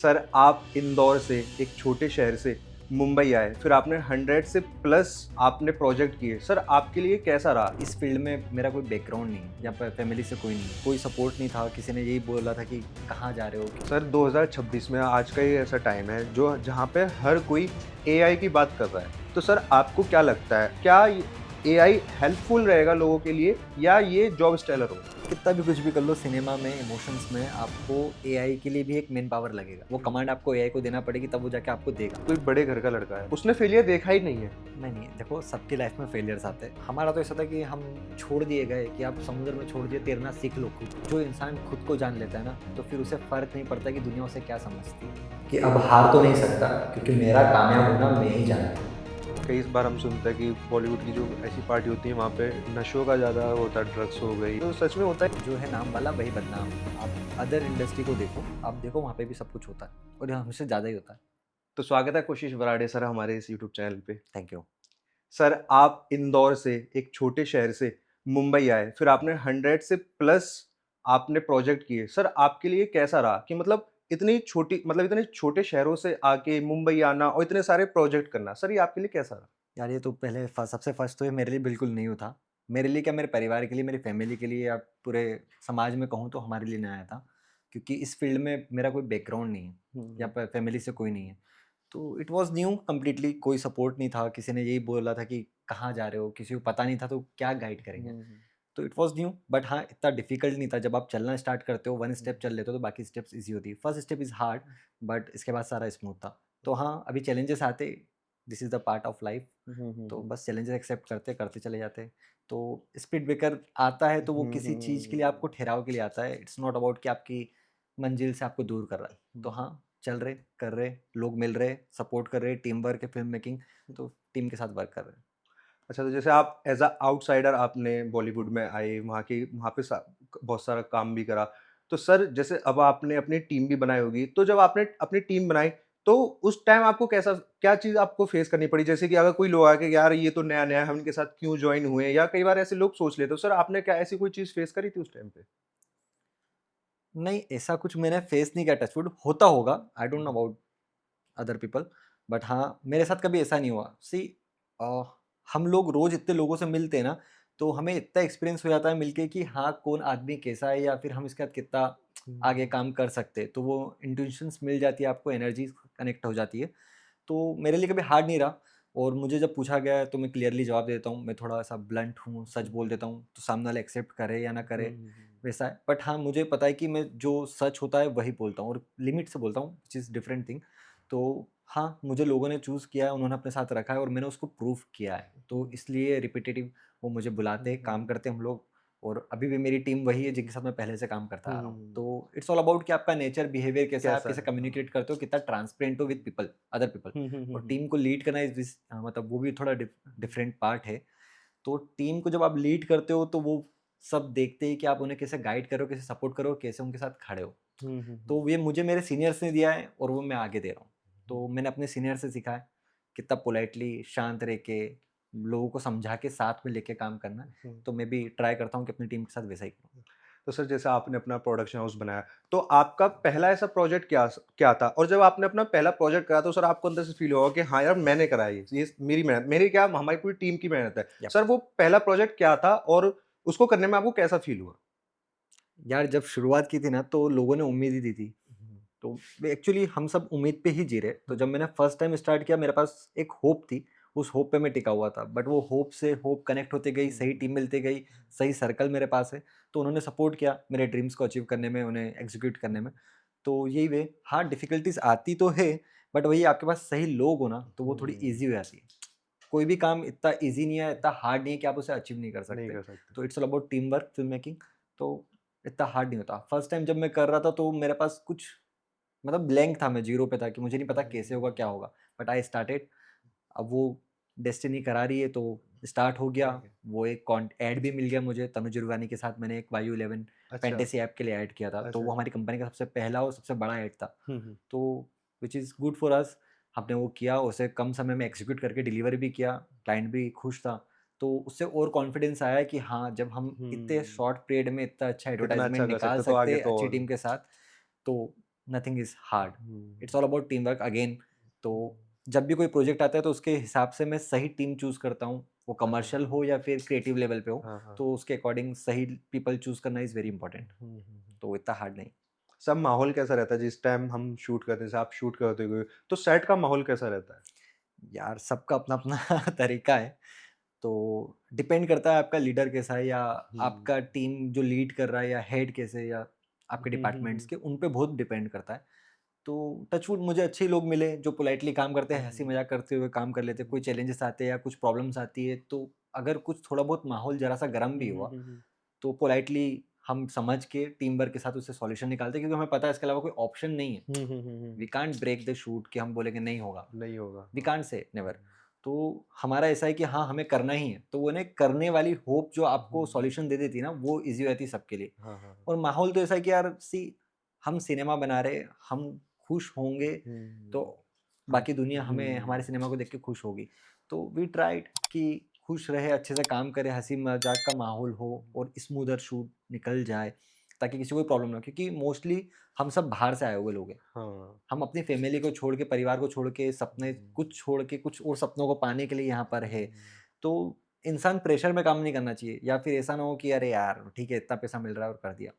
Sir आप इंदौर से एक छोटे शहर से मुंबई आए, फिर आपने 100 से प्लस आपने प्रोजेक्ट किए। सर आपके लिए कैसा रहा? इस फील्ड में मेरा कोई बैकग्राउंड नहीं है, यहाँ पर फैमिली से कोई नहीं है, कोई सपोर्ट नहीं था। किसी ने यही बोला था कि कहाँ जा रहे हो। सर 2026 में आज का ही ऐसा टाइम है जो जहाँ पे हर कोई एआई की बात कर रहा है। तो सर आपको क्या लगता है, क्या एआई हेल्पफुल रहेगा लोगों के लिए या ये जॉब स्टेलर हो? कितना भी कुछ भी कर लो, सिनेमा में इमोशंस में आपको एआई के लिए भी एक मेन पावर लगेगा। वो कमांड आपको एआई को देना पड़ेगी, तब वो जाके आपको देगा। कोई बड़े घर का लड़का है, उसने फेलियर देखा ही नहीं है। नहीं, देखो सबकी लाइफ में फेलियर्स आते हैं। हमारा तो ऐसा था कि हम छोड़ दिए गए कि आप समुद्र में छोड़ दिए, तैरना सीख लो खुद। जो इंसान खुद को जान लेता है ना, तो फिर उसे फर्क नहीं पड़ता कि दुनिया उसे क्या समझती है, कि अब हार तो नहीं सकता क्योंकि मेरा कामयाब होना मैं ही जानता हूँ। कई बार हम सुनते हैं कि बॉलीवुड की जो ऐसी पार्टी होती है वहाँ पे नशों का ज़्यादा होता है, ड्रग्स हो गई, तो सच में होता है? जो है नाम वाला वही बदनाम। आप अदर इंडस्ट्री को देखो, आप देखो वहाँ पे भी सब कुछ होता है और यहाँ हमसे ज़्यादा ही होता है। तो स्वागत है कोशिश बराड़े सर हमारे इस यूट्यूब चैनल पे। Thank you. सर आप इंदौर से एक छोटे शहर से मुंबई आए, फिर आपने 100 से प्लस आपने प्रोजेक्ट किए। सर आपके लिए कैसा रहा कि मतलब इतने छोटे शहरों से आके मुंबई आना और इतने सारे प्रोजेक्ट करना, सर ये आपके लिए कैसा रहा? यार ये तो पहले सबसे फर्स्ट तो ये मेरे लिए बिल्कुल न्यू था। मेरे लिए क्या, मेरे परिवार के लिए, मेरी फैमिली के लिए या पूरे समाज में कहूँ तो हमारे लिए नया था। क्योंकि इस फील्ड में मेरा कोई बैकग्राउंड नहीं है या हुँ, फैमिली से कोई नहीं है। तो इट वाज़ न्यू कंप्लीटली, कोई सपोर्ट नहीं था। किसी ने यही बोला था कि कहाँ जा रहे हो, किसी को पता नहीं था तो क्या गाइड करेंगे। हुँ, तो इट वाज़ न्यू, बट हाँ, इतना डिफ़िकल्ट नहीं था। जब आप चलना स्टार्ट करते हो, 1 हुँ, स्टेप चल लेते हो तो बाकी स्टेप्स ईज़ी होती है। First step is hard, but इसके बाद सारा स्मूथ था। तो हाँ, अभी चैलेंजेस आते, this is the part of life. हुँ, हुँ, तो हुँ, बस चैलेंजेस एक्सेप्ट करते, करते चले जाते। तो स्पीड ब्रेकर आता है तो वो हुँ, किसी चीज़ के हुँ, लिए आपको ठहराव के लिए आता है। इट्स नॉट अबाउट कि आपकी मंजिल से आपको दूर कर रहा है। तो हुँ। हाँ, चल रहे, कर रहे, लोग मिल रहे, सपोर्ट कर रहे, टीम वर्क है, फ़िल्म मेकिंग, तो टीम के साथ वर्क कर रहे हैं। अच्छा, तो जैसे आप एज़ अ आउटसाइडर आपने बॉलीवुड हुँ। में आए, वहाँ पे बहुत सारा काम भी करा। तो सर जैसे अब आपने अपनी टीम भी बनाई होगी, तो जब आपने अपनी टीम बनाई, तो उस टाइम आपको क्या चीज़ आपको फेस करनी पड़ी? जैसे कि अगर कोई लोग आके यार ये तो नया-नया है, हम इनके साथ क्यों जॉइन हुए? या कई बार ऐसे लोग सोच लेते हो, सर आपने क्या ऐसी कोई चीज़ फेस करी थी उस टाइम पे? नहीं, ऐसा कुछ मैंने फेस नहीं किया, टच वुड। होता होगा, I don't know hmm, about other people, but हाँ, मेरे साथ कभी ऐसा नहीं हुआ। सी अ, हम लोग रोज़ इतने लोगों से मिलते हैं ना, तो हमें इतना एक्सपीरियंस हो जाता है मिलके कि हाँ, कौन आदमी कैसा है या फिर हम इसके साथ कितना आगे हुँ, काम कर सकते हैं। तो वो इंट्यूशंस मिल जाती है आपको, एनर्जी कनेक्ट हो जाती है। तो मेरे लिए कभी हार्ड नहीं रहा, और मुझे जब पूछा गया है तो मैं क्लियरली जवाब दे देता हूँ। मैं थोड़ा-सा ब्लंट हूँ, सच हुँ, बोल देता हूँ, तो सामने वाला एक्सेप्ट करे या ना हुँ, करे, हुँ, हुँ। वैसा है। बट हाँ, मुझे पता है कि मैं जो सच होता है वही बोलता हूँ और लिमिट से बोलता हूँ, व्हिच इज़ डिफरेंट थिंग। तो हाँ, मुझे लोगों ने चूज़ किया है, उन्होंने अपने साथ रखा है और मैंने उसको प्रूव किया है। तो इसलिए रिपिटेटिव वो मुझे बुलाते हुँ, हैं, हुँ, काम हुँ। करते हैं हम लोग, और अभी भी मेरी टीम वही है जिनके साथ मैं पहले से काम करता आ रहा हूँ। हुँ, तो इट्स ऑल अबाउट कि आपका नेचर, बिहेवियर कैसा है, आप कैसा कैसे है? हाँ। कम्युनिकेट करते हो, कितना ट्रांसपेरेंट हो विद पीपल, अदर पीपल। हुँ, हुँ, हुँ, और हुँ। टीम को लीड करना इज़ दिस, मतलब वो भी थोड़ा डिफरेंट पार्ट है। तो टीम को जब आप लीड करते हो तो वो सब देखते हैं कि आप उन्हें कैसे गाइड करो, कैसे सपोर्ट करो, कैसे उनके साथ खड़े हो। हुँ, हुँ, हुँ। तो ये मुझे मेरे सीनियर्स ने दिया है और वो मैं आगे दे रहा हूँ। हुँ, तो मैंने अपने सीनियर से सीखा है कितना पोलाइटली शांत रह के लोगों को समझा के साथ में लेके काम करना है। हुँ। तो मैं भी ट्राई करता हूँ कि अपनी टीम के साथ वैसा ही करूँ। तो सर जैसे आपने अपना प्रोडक्शन हाउस बनाया, तो आपका पहला ऐसा प्रोजेक्ट क्या था? और जब आपने अपना पहला प्रोजेक्ट करा तो सर आपको अंदर से फ़ील होगा कि हाँ यार मैंने करा है ये मेरी मेहनत मेरी क्या हमारी पूरी टीम की मेहनत है। या सर वो पहला प्रोजेक्ट क्या था और उसको करने में आपको कैसा फ़ील हुआ? यार, जब शुरुआत की थी ना तो लोगों ने उम्मीद ही दी थी। हुँ, तो एक्चुअली हम सब उम्मीद पे ही जी रहे। तो हुँ, जब मैंने फर्स्ट टाइम स्टार्ट किया, मेरे पास एक होप थी, उस होप पे मैं टिका हुआ था। बट वो होप से होप कनेक्ट होते गई, हुँ, सही टीम मिलती गई, सही सर्कल मेरे पास है, तो उन्होंने सपोर्ट किया मेरे ड्रीम्स को अचीव करने में, उन्हें एग्ज़ीक्यूट करने में। तो यही वे, हाँ, डिफ़िकल्टीज़ आती तो है, बट वही आपके पास सही लोग हो ना, तो वो थोड़ी हुँ, ईज़ी हो जाती है। कोई भी काम इतना ईज़ी नहीं है, इतना हार्ड नहीं है कि आप उसे अचीव नहीं कर नहीं सकते। कर सकते। तो it's all about team work, film making. तो इतना हार्ड नहीं होता। फर्स्ट टाइम जब मैं कर रहा था तो मेरे पास कुछ, मतलब ब्लैंक था, मैं ज़ीरो पे था कि मुझे नहीं हुँ, पता हुँ, कैसे हुँ, होगा, क्या होगा? But I started. अब वो डेस्टिनी करा रही है तो स्टार्ट हो गया। ठीक है। वो एक कॉन्ट ऐड भी मिल गया मुझे, तनुज रुगानी के साथ मैंने एक वायु 11 अच्छा, फैंटेसी ऐप के लिए ऐड किया था। तो अच्छा, वो अच्छा। हमारी कंपनी का सबसे पहला और सबसे बड़ा ऐड था। हुँ, हुँ, तो which is good for us. हमने वो किया, उसे कम समय में एग्ज़ीक्यूट करके डिलीवर भी किया, क्लाइंट भी खुश था। तो उससे और कॉन्फिडेंस आया कि हाँ, जब हम इतने हुँ। शॉर्ट पीरियड में इतना अच्छा इतना अच्छा एडवर्टाइज़मेंट कर निकाल सकते तो सकते आगे हैं तो अच्छी और टीम के साथ, तो nothing is hard, hmm, it's all about team work again. तो जब भी कोई प्रोजेक्ट आता है तो उसके हिसाब से मैं सही टीम चूज करता हूँ, वो कमर्शियल हो या फिर क्रिएटिव लेवल पे हो, हाँ हाँ तो उसके अकॉर्डिंग सही पीपल चूज करना इज वेरी इंपॉर्टेंट। हम्म। तो इतना हार्ड नहीं। सब माहौल कैसा रहता है जिस टाइम हम शूट करते हैं, जैसे आप शूट करते हो तो सेट का माहौल कैसा रहता है? यार सबका अपना अपना तरीका है, तो डिपेंड करता है आपका लीडर कैसा है, या हम्म आपका टीम जो लीड कर रहा है, या हेड कैसे, या आपके डिपार्टमेंट्स हम्म के, उन पे बहुत डिपेंड करता है। तो टचवुड मुझे अच्छे लोग मिले जो पोलाइटली काम करते हैं, हंसी हम्म मजाक करते हुए काम कर लेते हैं। कोई चैलेंजेस आते हैं या कुछ प्रॉब्लम्स आती है, तो अगर कुछ थोड़ा बहुत माहौल जरा सा गर्म भी हुआ, हम्म तो पोलाइटली हम समझ के टीम वर्क के साथ उससे सॉल्यूशन निकालते हैं, क्योंकि हमें पता है इसके अलावा कोई ऑप्शन नहीं है। We can't break the shoot कि हम बोलेंगे नहीं होगा, नहीं होगा, वी हाँ। Can't say never. तो हमारा ऐसा है कि हाँ हमें करना ही है, तो वो उन्हें करने वाली होप जो आपको सॉल्यूशन दे देती है ना, वो इजी रहती है सबके लिए। हाँ हाँ और माहौल तो ऐसा है कि यार सी, हम सिनेमा बना रहे, हम खुश होंगे तो हम बाकी दुनिया हमें हमारे सिनेमा को देख के खुश होगी। तो वी ट्राइड कि खुश रहे, अच्छे से काम करे, हंसी मजाक का माहौल हो और स्मूदर शूट निकल जाए, ताकि किसी को कोई प्रॉब्लम ना हो। क्योंकि मोस्टली हम सब बाहर से आए हुए लोग हैं, हाँ हम अपनी फैमिली को छोड़ के, परिवार को छोड़ के, सपने कुछ छोड़ के, कुछ और सपनों को पाने के लिए यहाँ पर है। तो इंसान प्रेशर में काम नहीं करना चाहिए, या फिर ऐसा ना हो कि अरे यार ठीक है इतना पैसा मिल रहा है और कर दिया।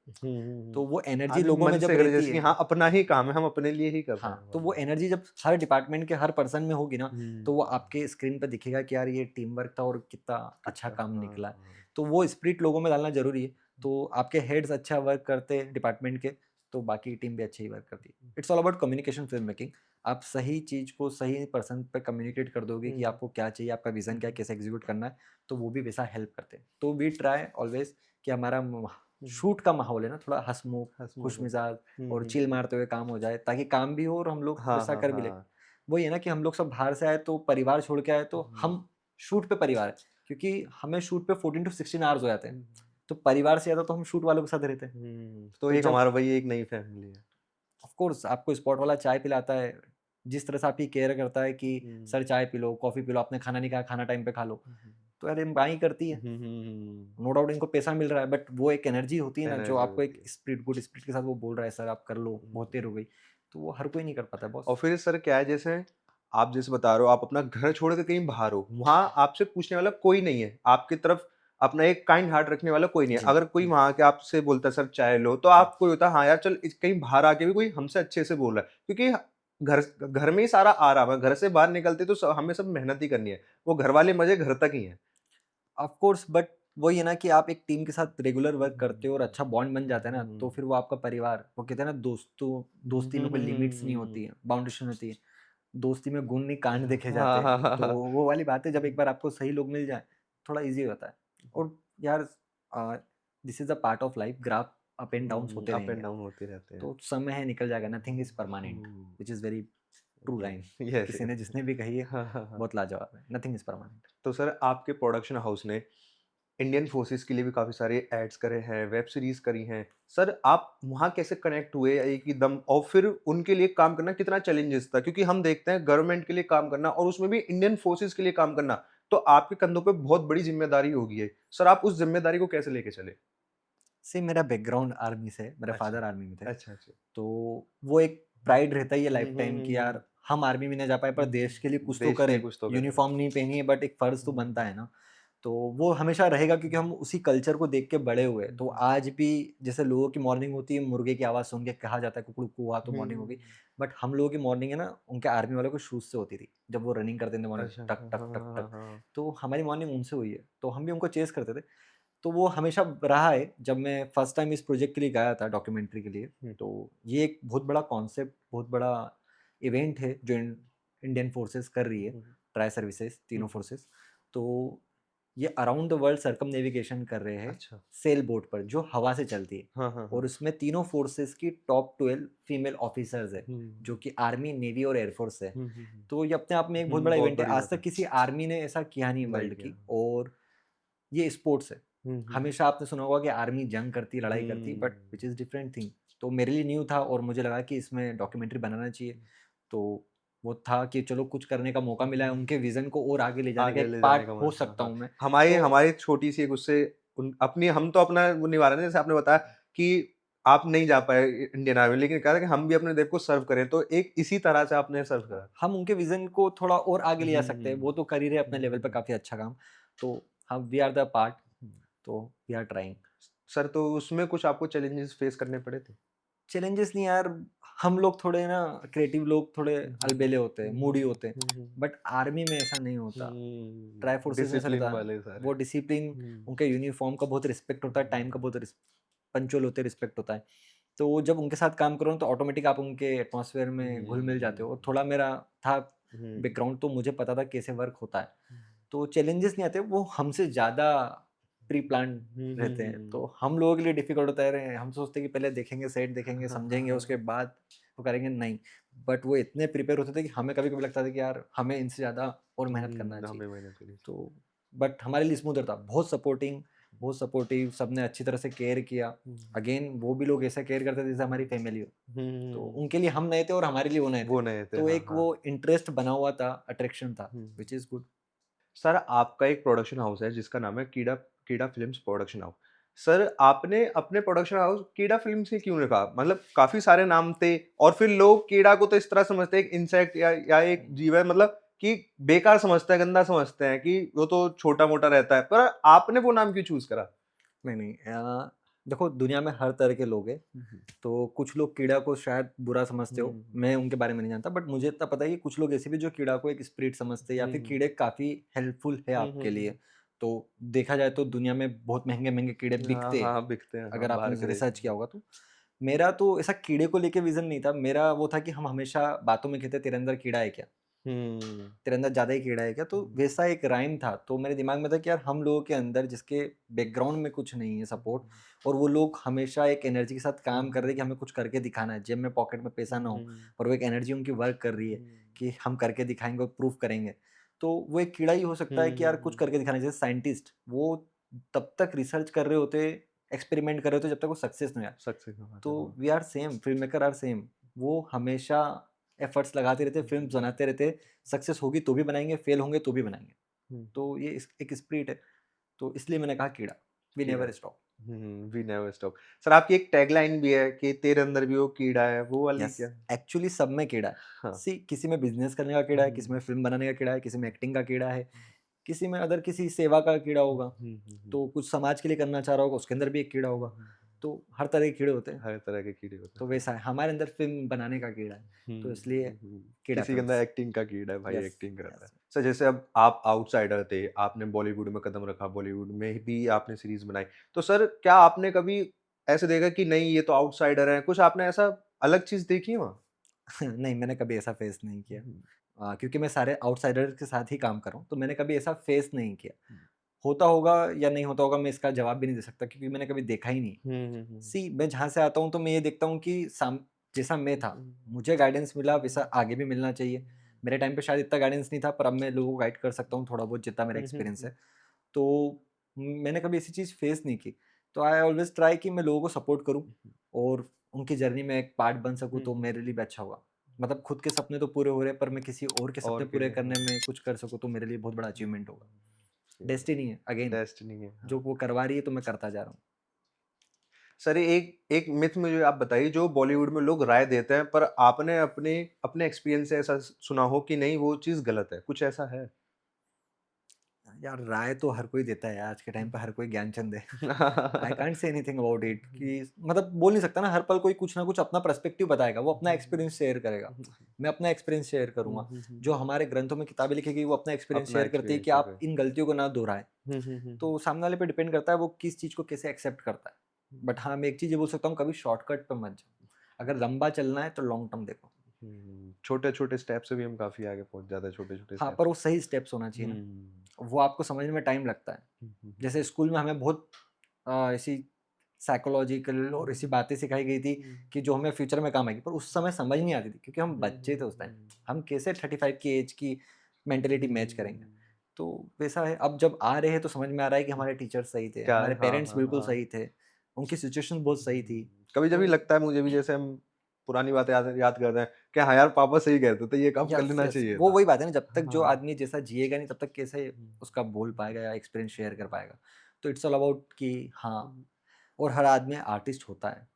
तो वो एनर्जी आदमी लोगों मन में जब से करे रहती जैसे कि है, हाँ अपना ही काम है, हम अपने लिए ही कर रहे हाँ, हैं तो वो बस। एनर्जी जब हर डिपार्टमेंट के हर पर्सन में होगी ना, तो वो हम्म, आपके स्क्रीन पे दिखेगा कि यार ये टीम वर्क था और कितना अच्छा कितना काम हाँ निकला। हाँ तो वो स्पिरिट लोगों में डालना ज़रूरी है। तो आपके हेड्स अच्छा वर्क करते हैं डिपार्टमेंट के, तो बाकी टीम भी अच्छी ही वर्क करती है। It's all about communication film making. आप सही चीज़ को सही पर्सन पे कम्युनिकेट कर दोगे कि आपको क्या चाहिए, आपका विज़न क्या है, कैसे एग्जीक्यूट करना है, तो वो भी वैसा हेल्प करते हैं। तो वी ट्राई ऑलवेज़ कि हमारा शूट का माहौल है ना थोड़ा हँसमुख, हंसमुख हो। खुशमिजाज और चिल मारते हुए काम हो जाए, ताकि काम भी हो और हम लोग हाँ वैसा हाँ कर भी ले। हाँ वही है ना कि हम लोग सब बाहर से आए, तो परिवार छोड़ के आए, तो हम शूट पे परिवार है, क्योंकि हमें शूट पे 14 टू 16 आवर्स हो जाते हैं। तो परिवार से ज़्यादा तो हम शूट वालों के साथ रहते हैं। तो तो एक जब हमारा वही एक नई फैमिली है। ऑफ कोर्स आपको स्पॉट वाला चाय पिलाता है, जिस तरह से आपकी केयर करता है कि सर चाय P low, coffee P low, आपने खाना नहीं खाया, खाना टाइम पे खा लो। तो यार ये माँ ही करती है। नो डाउट इनको पैसा मिल रहा है, बट वो एक एनर्जी होती है ना, जो एनर्जी आपको होती एक है। स्पिरिट, गुड स्पिरिट के साथ वो बोल रहा है, सर आप कर लो, बहुत देर हो गई। तो वो हर कोई नहीं कर पाता है और बॉस। फिर सर क्या है, जैसे आप जैसे बता रहे हो आप अपना घर छोड़ के कहीं बाहर हो, वहाँ आपसे पूछने वाला कोई नहीं है, आपकी तरफ अपना एक काइंड हार्ट रखने वाला कोई नहीं है। जी। अगर कोई वहाँ के आपसे बोलता है सर चाय लो, तो आपको होता है हाँ यार चल कहीं बाहर आके भी कोई हमसे अच्छे से बोल रहा है, क्योंकि घर घर में ही सारा आराम है, घर से बाहर निकलते तो हमें सब मेहनत ही करनी है, वो घर वाले मजे घर तक ही है। ऑफ कोर्स, बट वही है ना कि आप एक टीम के साथ रेगुलर वर्क करते हो और अच्छा बॉन्ड बन जाता है ना, तो फिर वो आपका परिवार, वो कहते हैं ना दोस्तों, दोस्ती में कोई लिमिट्स नहीं होती है, बाउंडेशन होती है। दोस्ती में गुण नहीं कांड देखे जाते हाँ हैं। हाँ हाँ तो हाँ वो वाली बात है, जब एक बार आपको सही लोग मिल जाए, थोड़ा ईज़ी होता है। और यार this is a part of life, graph up and downs होते अप एंड रहेंगे। डाउन होते रहते हैं। तो समय है निकल जाएगा, nothing is permanent, which is very true line. Yes किसी ने जिसने भी कही है, हाँ हाँ हाँ। बहुत लाजवाब है। Nothing is permanent. तो सर आपके प्रोडक्शन हाउस ने इंडियन फोर्सेस के लिए भी काफ़ी सारे एड्स करे हैं, वेब सीरीज़ करी हैं। सर आप वहाँ कैसे कनेक्ट हुए एक ही दम, और फिर उनके लिए काम करना कितना चैलेंजेस था? क्योंकि हम देखते हैं गवर्नमेंट के लिए काम करना और उसमें भी इंडियन फोर्सेस के लिए काम करना, तो आपके कंधों पे बहुत बड़ी ज़िम्मेदारी होगी है। सर आप उस ज़िम्मेदारी को कैसे लेके चले? सी, मेरा बैकग्राउंड आर्मी से है, मेरे अच्छा, फादर आर्मी में थे। अच्छा, अच्छा। तो वो एक प्राइड रहता ही है हुँ, लाइफ हुँ, टाइम हुँ, कि हुँ। यार हम आर्मी में नहीं जा पाए, पर देश के लिए कुछ तो देश के लिए करें। कुछ तो करें। यूनिफ़ॉर्म नहीं पहनी है, बट एक फ़र्ज़ तो बनता है ना। तो वो हमेशा रहेगा, क्योंकि हम उसी कल्चर को देख के बड़े हुए। तो आज भी जैसे लोगों की मॉर्निंग होती है, मुर्गे की आवाज़ सुन के कहा जाता है कुकड़ू हुआ तो मॉर्निंग हो गई। बट हम लोगों की मॉर्निंग है ना, उनके आर्मी वालों के शूज़ से होती थी। जब वो रनिंग करते थे मॉर्निंग, अच्छा, टक, हाँ, टक, हाँ, टक, हाँ, हाँ, टक। हाँ। तो हमारी मॉर्निंग उनसे हुई है, तो हम भी उनको चेज़ करते थे। तो वो हमेशा रहा है। जब मैं फर्स्ट टाइम इस प्रोजेक्ट के लिए गया था डॉक्यूमेंट्री के लिए, हुँ, तो ये एक बहुत बड़ा कॉन्सेप्ट, बहुत बड़ा इवेंट है जो इंडियन फोर्सेस कर रही है, हुँ, ट्राई सर्विसेज, तीनों हुँ। फोर्सेस। तो ये अराउंड द वर्ल्ड सरकम नेविगेशन कर रहे हैं अच्छा। सेल बोट पर, जो हवा से चलती है। हाँ, हाँ, हाँ। और उसमें तीनों फोर्सेस की टॉप 12 फीमेल ऑफिसर्स है, हुँ, जो कि आर्मी, नेवी और एयरफोर्स है। हुँ, हुँ, हुँ। तो ये अपने आप में एक बहुत बड़ा बहुत इवेंट है। बड़ी आज बात तक है। किसी आर्मी ने ऐसा किया नहीं नहीं वर्ल्ड किया। की। और ये स्पोर्ट्स है। हुँ, हुँ। हमेशा आपने सुना होगा कि आर्मी जंग करती, लड़ाई करती, but which is different thing. तो मेरे लिए न्यू था और मुझे लगा कि इसमें डॉक्यूमेंट्री बनाना चाहिए। तो वो था कि चलो कुछ करने का मौका मिला है, उनके विज़न को और आगे ले जाने का आगे एक ले जाने पार्ट का हो मन हाँ, सकता हाँ। हूँ मैं। हमारी तो हमारी छोटी-सी एक उससे उन अपनी हम तो अपना वो निभा रहे हैं, जैसे आपने बताया कि आप नहीं जा पाए इंडियन आर्मी, लेकिन कहा था कि हम भी अपने देश को सर्व करें, तो एक इसी तरह से आपने सर्व करा। हम उनके विज़न को थोड़ा और आगे ले जा सकते हैं, वो तो कर ही रहे हैं अपने लेवल पे हम्म, काफ़ी अच्छा काम। तो हम वी आर द पार्ट, हम्म। तो वी आर ट्राइंग। सर तो उसमें कुछ आपको चैलेंजेस फेस करने पड़े थे? चैलेंजेस नहीं यार, हम लोग थोड़े ना क्रिएटिव लोग थोड़े अलबेले होते हैं, मूडी होते हैं, बट आर्मी में ऐसा नहीं होता। ट्राई फोर्सेस में ऐसा डिसिप्लिन रहता है, वाले सारे। वो डिसिप्लिन, उनके यूनिफ़ॉर्म का बहुत रिस्पेक्ट होता है, टाइम का बहुत पंक्चुअल होते हैं, रिस्पेक्ट होता है। तो वो जब उनके साथ काम करो तो ऑटोमेटिक आप उनके एटमॉस्फेयर में घुल-मिल जाते हो, और थोड़ा मेरा था बैकग्राउंड, तो मुझे पता था कैसे वर्क होता है। तो चैलेंजेस नहीं आते, वो हमसे ज़्यादा प्री प्लान्ड रहते हैं, तो हम लोगों के लिए डिफ़िकल्ट होता है। अरे, हम सोचते हैं कि पहले देखेंगे, सेट देखेंगे, समझेंगे, उसके बाद वो करेंगे, नहीं। बट वो इतने प्रिपेयर होते थे कि हमें कभी-कभी लगता था कि यार हमें इनसे ज़्यादा और मेहनत करना चाहिए। हमें मेहनत करी। तो बट हमारे लिए स्मूदर था, बहुत सपोर्टिंग, बहुत सपोर्टिव, सबने अच्छी तरह से केयर किया। अगेन वो भी लोग ऐसा केयर करते थे जैसे हमारी फैमिली हो। तो उनके लिए हम नए थे और हमारे लिए वो नए थे। वो नए थे, तो हाँ, एक हाँ। वो इंटरेस्ट बना हुआ था, अट्रैक्शन था, व्हिच इज़ गुड। सर आपका एक प्रोडक्शन हाउस है जिसका नाम है कीड़ा कीड़ा फ़िल्म्स प्रोडक्शन हाउस। सर आपने अपने प्रोडक्शन हाउस कीड़ा फ़िल्म्स ही क्यों रखा? मतलब काफ़ी सारे नाम थे और फिर लोग कीड़ा को तो इस तरह समझते हैं एक इंसेक्ट या एक जीव है, मतलब कि बेकार समझते हैं, गंदा समझते हैं कि वो तो छोटा-मोटा रहता है। पर आपने वो नाम क्यों चूज़ करा? नहीं, नहीं, देखो दुनिया में हर तरह के लोग हैं, तो कुछ लोग कीड़ा को शायद बुरा समझते हो, मैं उनके बारे में नहीं जानता, बट मुझे इतना पता है कि कुछ लोग ऐसे भी जो कीड़ा को एक स्पिरिट समझते हैं, या फिर कीड़े काफ़ी हेल्पफुल है आपके लिए। तो देखा जाए तो दुनिया में बहुत महँगे-महँगे कीड़े हाँ, बिकते हैं, हाँ, बिकते हैं, हाँ, अगर बाहर आपने के देश रिसर्च में। किया होगा तो। मेरा तो ऐसा कीड़े को लेके विज़न नहीं था, मेरा वो था कि हम हमेशा बातों में कहते हैं, तेरे अंदर कीड़ा है क्या? हुँ। तेरे अंदर ज़्यादा ही कीड़ा है क्या? तो वैसा एक राइम था, तो मेरे दिमाग में था कि यार हम लोगों के अंदर जिसके बैकग्राउंड में कुछ नहीं है सपोर्ट, और वो लोग हमेशा एक एनर्जी के साथ काम कर रहे हैं कि हमें कुछ करके दिखाना है, जेब में पॉकेट में पैसा ना हो, पर वो एक एनर्जी उनकी वर्क कर रही है कि हम करके दिखाएँगे और प्रूव करेंगे। तो वो एक कीड़ा ही हो सकता है कि यार कुछ करके दिखाना है। जैसे साइंटिस्ट, वो तब तक रिसर्च कर रहे होते, एक्सपेरिमेंट कर रहे होते जब तक वो सक्सेस नहीं आया। सक्सेस का बात तो है, हाँ। We are same, film maker are same. वो हमेशा एफर्ट्स लगाते रहते, फ़िल्म्स बनाते रहते, सक्सेस होगी तो भी बनाएँगे, फेल होंगे तो भी बनाएँगे। हुँ, तो ये एक स्पिरिट है, तो इसलिए मैंने कहा कीड़ा, वी कीड़ा। Never stop. We never stop. Sir आपकी एक टैगलाइन भी है कि तेरे अंदर भी वो कीड़ा है, वो वाली यस, क्या? एक्चुअली सब में कीड़ा है। हाँ। सी, किसी में बिज़नेस करने का कीड़ा है, किसी में फ़िल्म बनाने का कीड़ा है, किसी में एक्टिंग का कीड़ा है, किसी में अदर किसी सेवा का कीड़ा होगा, तो कुछ समाज के लिए करना चाह रहा होगा, उसके अंदर भी एक कीड़ा होगा। तो हर तरह के कीड़े होते हैं। हर तरह के कीड़े होते तो हैं। वैसा है, हमारे अंदर फ़िल्म बनाने का कीड़ा है, तो इसलिए कीड़ा किसी के अंदर फ़िल्म्स। एक्टिंग का कीड़ा है, भाई यस, एक्टिंग करता है। यस। सर जैसे अब आप आउटसाइडर थे, आपने बॉलीवुड में कदम रखा, बॉलीवुड में भी आपने सीरीज़ बनाई। तो सर क्या आपने कभी ऐसे देखा कि नहीं ये तो आउटसाइडर है, कुछ आपने ऐसा अलग चीज़ देखी है वहाँ? नहीं, मैंने कभी ऐसा फेस नहीं किया। हुँ, क्योंकि मैं सारे आउटसाइडर के साथ ही काम कर रहा हूँ, तो मैंने कभी ऐसा फेस नहीं किया। हुँ। होता होगा या नहीं होता होगा, मैं इसका जवाब भी नहीं दे सकता, क्योंकि मैंने कभी देखा ही नहीं। सी, मैं जहाँ से आता हूँ तो मैं ये देखता हूँ कि जैसा मैं था, मुझे गाइडेंस मिला वैसा आगे भी मिलना चाहिए। मेरे टाइम पे शायद इतना गाइडेंस नहीं था, पर अब मैं लोगों को गाइड कर सकता हूँ थोड़ा बहुत, जितना मेरा एक्सपीरियंस है। तो मैंने कभी ऐसी चीज़ फेस नहीं की। तो आई ऑलवेज़ ट्राई कि मैं लोगों को सपोर्ट करूँ, और उनकी जर्नी में एक पार्ट बन सकूँ, तो मेरे लिए भी अच्छा होगा। मतलब खुद के सपने तो पूरे हो रहे हैं, पर मैं किसी और के और सपने के पूरे लिए करने में कुछ कर सकूँ, तो मेरे लिए बहुत बड़ा अचीवमेंट होगा। डेस्टिनी है अगेन, डेस्टिनी है, जो हाँ। वो करवा रही है तो मैं करता जा रहा हूँ। सर एक एक मिथ मुझे आप बताइए जो बॉलीवुड में लोग राय देते हैं पर आपने अपने अपने एक्सपीरियंस से ऐसा सुना हो कि नहीं वो चीज़ गलत है, कुछ ऐसा है? यार राय तो हर कोई देता है यार, आज के टाइम पे हर कोई ज्ञानचंद है। I can't say anything about it, कि मतलब बोल नहीं सकता ना, हर पल कोई कुछ ना कुछ अपना पर्सपेक्टिव बताएगा, वो अपना एक्सपीरियंस शेयर करेगा। मैं अपना एक्सपीरियंस शेयर करूँगा। जो हमारे ग्रंथों में किताबें लिखी गई वो अपना एक्सपीरियंस अपना शेयर करती है एक्सपीरियंस कि शेयर आप करें। इन गलतियों को ना दोहराएँ। हुँ, हुँ, हुँ, तो सामने वाले पे डिपेंड करता है वो किस चीज़ को कैसे एक्सेप्ट करता है। बट हाँ, मैं एक चीज़ ये बोल सकता हूँ, कभी शॉर्टकट पे मत जाओ। अगर लंबा चलना है तो लॉन्ग टर्म देखो। छोटे-छोटे स्टेप से भी हम काफ़ी आगे पहुँच जाते हैं, छोटे-छोटे हाँ, स्टेप पर से। वो सही स्टेप्स होना चाहिए ना। हुँ, वो आपको समझने में टाइम लगता है। हुँ, हुँ, हुँ, जैसे स्कूल में हमें बहुत ऐसी साइकोलॉजिकल और ऐसी बातें सिखाई गई थी कि जो हमें फ्यूचर में काम आएगी, पर उस समय समझ नहीं आती थी, क्योंकि हम बच्चे थे उस टाइम। हम कैसे 35 की एज की मेंटालिटी मैच करेंगे। तो वैसा है, अब जब आ रहे हैं तो समझ में आ रहा है कि हमारे टीचर्स सही थे, क्या हमारे हाँ, पेरेंट्स हाँ, बिल्कुल हाँ। सही थे, उनकी सिचुएशन बहुत सही थी। कभी-कभी तो लगता है मुझे भी जैसे हम पुरानी बातें याद याद करते हैं कि हाँ यार पापा सही कहते थे, ये काम कर यस, लेना यस, चाहिए वो था। वही बात है ना, जब तक जो हाँ। आदमी जैसा जिएगा नहीं, तब तक कैसे उसका बोल पाएगा या एक्सपीरियंस शेयर कर पाएगा। तो इट्स ऑल अबाउट कि हाँ, और हर आदमी आर्टिस्ट होता है।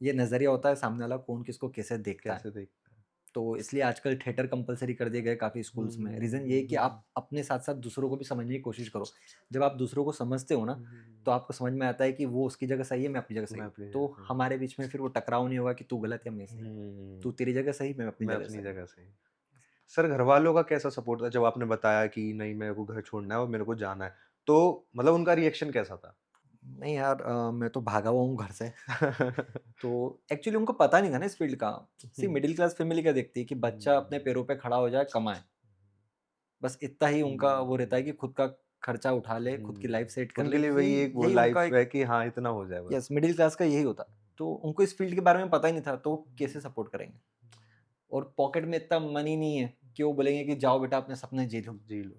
ये नज़रिया होता है सामने वाला कौन किसको कैसे देखता है। कैसे देखता है? तो इसलिए आजकल थिएटर कंपलसरी कर दिए गए काफ़ी स्कूल्स में। रीज़न ये है कि आप अपने साथ-साथ दूसरों को भी समझने की कोशिश करो। जब आप दूसरों को समझते हो ना, तो आपको समझ में आता है कि वो उसकी जगह सही है, मैं अपनी जगह सही मैं हूँ। अपनी तो जगह हमारे बीच में फिर वो टकराव नहीं होगा कि तू गलत या मैं सही। तू तेरी जगह सही, मैं अपनी मैं जगह अपनी सही। जगह से। सर घरवालों का कैसा सपोर्ट था जब आपने बताया कि नहीं मेरे को घर छोड़ना है और मेरे को जाना है? तो मतलब उनका रिएक्शन कैसा था? नहीं यार, मैं तो भागा हुआ हूँ घर से। तो एक्चुअली उनको पता नहीं था ना इस फ़ील्ड का। सी मिडल क्लास फ़ैमिली क्या देखती है कि बच्चा अपने पैरों पे खड़ा हो जाए, कमाए। बस इतना ही उनका वो रहता है कि खुद का खर्चा उठा ले, खुद की लाइफ़ सेट कर ले। उनके लिए वही यही एक वो यही उनका लाइफ़ एक है कि हाँ, इतना हो जाए बस। यस, मिडल क्लास का यही होता है। तो उनको इस फ़ील्ड के बारे में पता ही नहीं था, तो वो कैसे सपोर्ट करेंगे? और पॉकेट में इतना मनी नहीं है कि वो बोलेंगे कि जाओ बेटा अपने सपने जी लो। जी लो।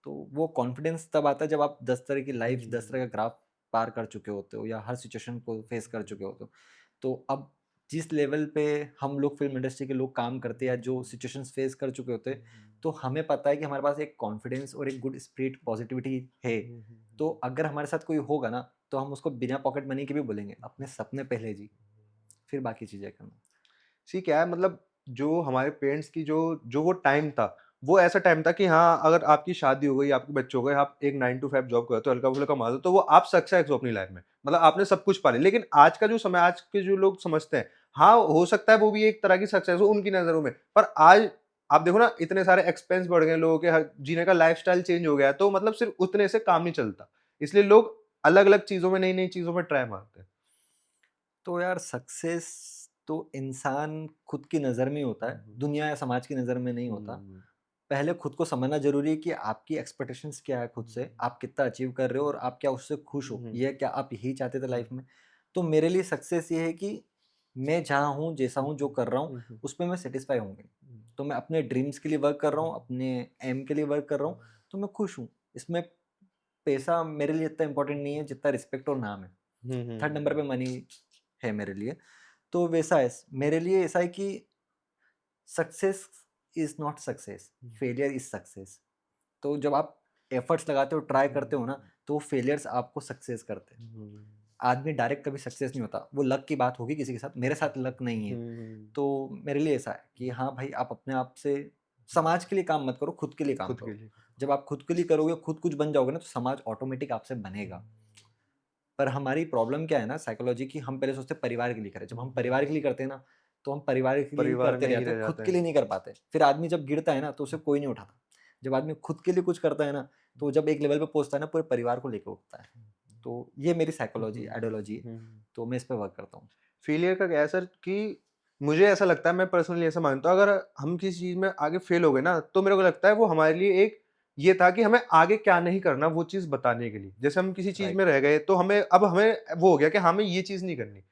तो वो कॉन्फिडेंस तब आता है जब आप 10 तरह की लाइफ़, 10 तरह का ग्राफ पार कर चुके होते हो या हर सिचुएशन को फेस कर चुके होते हो। तो अब जिस लेवल पे हम लोग फ़िल्म इंडस्ट्री के लोग काम करते हैं या जो सिचुएशंस फेस कर चुके होते हैं, तो हमें पता है कि हमारे पास एक कॉन्फिडेंस और एक गुड स्पिरिट, पॉजिटिविटी है। तो अगर हमारे साथ कोई होगा ना, तो हम उसको बिना पॉकेट मनी के भी बोलेंगे, अपने सपने पहले जी, फिर बाकी चीज़ें करना। सी क्या है मतलब जो हमारे पेरेंट्स की जो जो वो टाइम था, वो ऐसा टाइम था कि हाँ, अगर आपकी शादी हो गई, आपके बच्चे हो गए, आप एक 9 टू 5 जॉब करते हो, हल्का-फुल्का कमाते हो, तो वो आप सक्सेस हो अपनी लाइफ में। मतलब आपने सब कुछ पा लिया। लेकिन आज का जो समय आज के जो लोग समझते हैं, हाँ, हो सकता है वो भी एक तरह की सक्सेस हो उनकी नज़रों में। पर आज आप देखो ना इतने सारे एक्सपेंस बढ़ गए हैं लोगों के, हर जीने का लाइफ़स्टाइल चेंज हो गया है, तो मतलब सिर्फ़ उतने से काम नहीं चलता। इसलिए लोग अलग-अलग चीज़ों में, नई-नई चीज़ों में ट्राई मारते हैं। तो यार सक्सेस तो इंसान खुद की नज़र में ही होता है, दुनिया या समाज की नज़र में नहीं होता। पहले खुद को समझना ज़रूरी है कि आपकी एक्सपेक्टेशंस क्या है खुद से, आप कितना अचीव कर रहे हो और आप क्या उससे खुश हो, ये क्या आप यही चाहते थे लाइफ में? तो मेरे लिए सक्सेस ये है कि मैं जहाँ हूँ, जैसा हूँ, जो कर रहा हूँ, उसमें मैं सैटिस्फाई हूँगी। तो मैं अपने ड्रीम्स के लिए वर्क कर रहा हूँ, अपने एम के लिए वर्क कर रहा हूँ, तो मैं खुश हूँ। इसमें पैसा मेरे लिए इतना इम्पोर्टेंट नहीं है जितना रिस्पेक्ट और नाम है। थर्ड नंबर पे मनी है मेरे लिए। तो वैसा है, मेरे लिए ऐसा है कि success is not success, failure is success. तो जब आप एफर्ट्स लगाते हो, ट्राई करते हो ना, तो फेलियर्स आपको सक्सेस करते हैं। आदमी डायरेक्ट कभी सक्सेस नहीं होता, वो लक की बात होगी किसी के साथ, मेरे साथ लक नहीं है। तो मेरे लिए ऐसा है कि हाँ भाई, आप अपने आप से समाज के लिए काम मत करो, खुद के लिए काम खुद के करो। लिए। जब आप खुद के लिए करोगे, खुद कुछ बन जाओगे ना, तो समाज ऑटोमेटिक आपसे बनेगा। पर हमारी प्रॉब्लम क्या है ना साइकोलॉजी की, हम पहले सोचते हैं परिवार के लिए करें। जब हम परिवार के लिए करते हैं ना, तो हम परिवार के लिए ही परिवार करते में ही रहते रह हैं, खुद जाते के हैं। लिए नहीं कर पाते। फिर आदमी जब गिरता है ना, तो उसे कोई नहीं उठाता। जब आदमी खुद के लिए कुछ करता है ना, तो जब एक लेवल पे पहुंचता है ना, पूरे परिवार को लेकर उठता है। तो ये मेरी साइकोलॉजी आइडियोलॉजी है। तो मैं इस पे वर्क करता हूँ। फेलियर का क्या है सर कि मुझे ऐसा लगता है, मैं पर्सनली ऐसा मानता हूँ, अगर हम किसी चीज़ में आगे फेल हो गए ना, तो मेरे को लगता है वो हमारे लिए एक ये था कि हमें आगे क्या नहीं करना वो चीज़ बताने के लिए। जैसे हम किसी चीज़ राइट। में रह गए तो हमें वो हो गया कि हमें ये चीज़ नहीं करनी।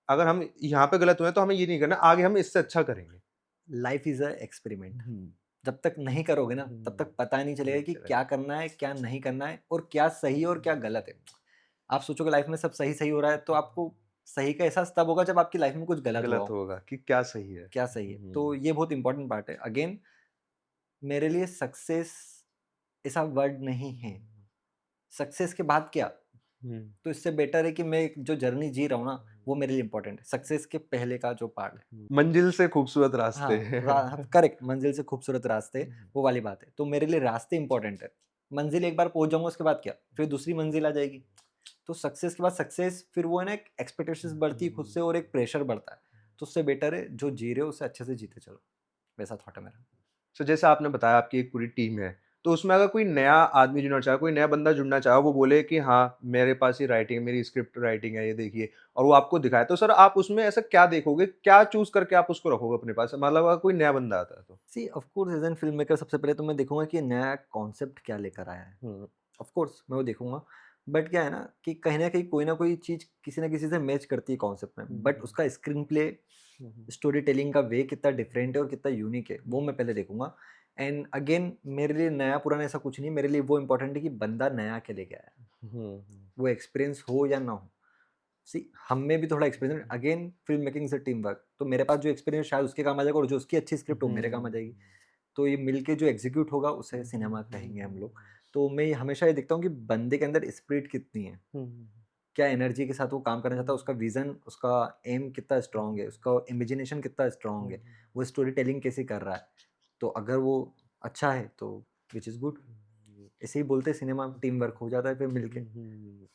अगर हम यहाँ पे गलत हुए हैं तो हमें ये नहीं करना, आगे हम इससे अच्छा करेंगे। Life is a experiment. हुँ। जब तक नहीं करोगे ना, तब तक पता नहीं चलेगा नहीं कि चलेगा। क्या करना है, क्या नहीं करना है और क्या सही और क्या गलत है। आप सोचोगे लाइफ में सब सही सही हो रहा है, तो आपको सही का एहसास तब होगा जब आपकी लाइफ में कुछ गलत हुआ गलत हो। होगा कि क्या सही है। क्या सही है, तो ये बहुत इंपॉर्टेंट पार्ट है। अगेन, मेरे लिए सक्सेस ऐसा वर्ड नहीं है। सक्सेस के बाद क्या? हुँ। तो इससे बेटर है कि मैं एक जो जर्नी जी रहा हूँ ना, वो मेरे लिए इंपॉर्टेंट है। सक्सेस के पहले का जो पार्ट है। मंजिल से खूबसूरत रास्ते। हाँ, करेक्ट, मंजिल से खूबसूरत रास्ते, वो वाली बात है। तो मेरे लिए रास्ते इंपॉर्टेंट है। मंजिल एक बार पहुंच जाऊंगा, उसके बाद क्या? फिर दूसरी मंजिल आ जाएगी। तो सक्सेस के बाद सक्सेस, फिर वो है ना, एक एक्सपेक्टेशंस बढ़ती है खुद से और एक प्रेशर बढ़ता है। तो उससे बेटर है जो जी रहे हो उसे अच्छे से जीते चलो। वैसा थॉट है मेरा। सो जैसे आपने बताया आपकी एक पूरी टीम है, तो उसमें अगर कोई नया आदमी जुड़ना चाहे, कोई नया बंदा जुड़ना चाहे, वो बोले कि हाँ, मेरे पास ये राइटिंग है, मेरी स्क्रिप्ट राइटिंग है, ये देखिए, और वो आपको दिखाए, तो सर आप उसमें ऐसा क्या देखोगे? क्या चूज़ करके आप उसको रखोगे अपने पास? मतलब अगर कोई नया बंदा आता है तो? See of course as an film maker, सबसे पहले तो मैं देखूंगा कि नया कॉन्सेप्ट क्या लेकर आया है। हुँ, ऑफ कोर्स मैं वो देखूंगा। बट क्या है ना कि कहीं ना कहीं कोई ना कोई चीज़ किसी ना किसी से मैच करती है कॉन्सेप्ट में। हुँ, बट उसका स्क्रीन प्ले, हुँ, हुँ, स्टोरी टेलिंग का वे कितना डिफरेंट है और कितना यूनिक है, वो मैं पहले देखूंगा। एंड अगेन, मेरे लिए नया पुराना ऐसा कुछ नहीं, मेरे लिए वो इंपॉर्टेंट है कि बंदा नया के लेके आया है। हुँ, वो एक्सपीरियंस हो या ना हो। सी, हम में भी थोड़ा एक्सपीरियंस, अगेन फिल्म मेकिंग से टीम वर्क, तो मेरे पास जो एक्सपीरियंस शायद उसके काम आ जाएगा और जो उसकी अच्छी स्क्रिप्ट हो मेरे काम आ जाएगी। तो ये मिलके जो एग्जीक्यूट होगा उसे सिनेमा कहेंगे हम लोग। तो मैं हमेशा ये देखता हूँ कि बंदे के अंदर स्पिरिट कितनी है। हुँ, क्या एनर्जी के साथ वो काम करना चाहता है, उसका विजन, उसका एम कितना स्ट्रांग है, उसका इमेजिनेशन कितना स्ट्रांग है, वो स्टोरी टेलिंग कैसे कर रहा है। तो अगर वो अच्छा है तो विच इज़ गुड। ऐसे ही बोलते सिनेमा में टीम वर्क हो जाता है फिर मिलके।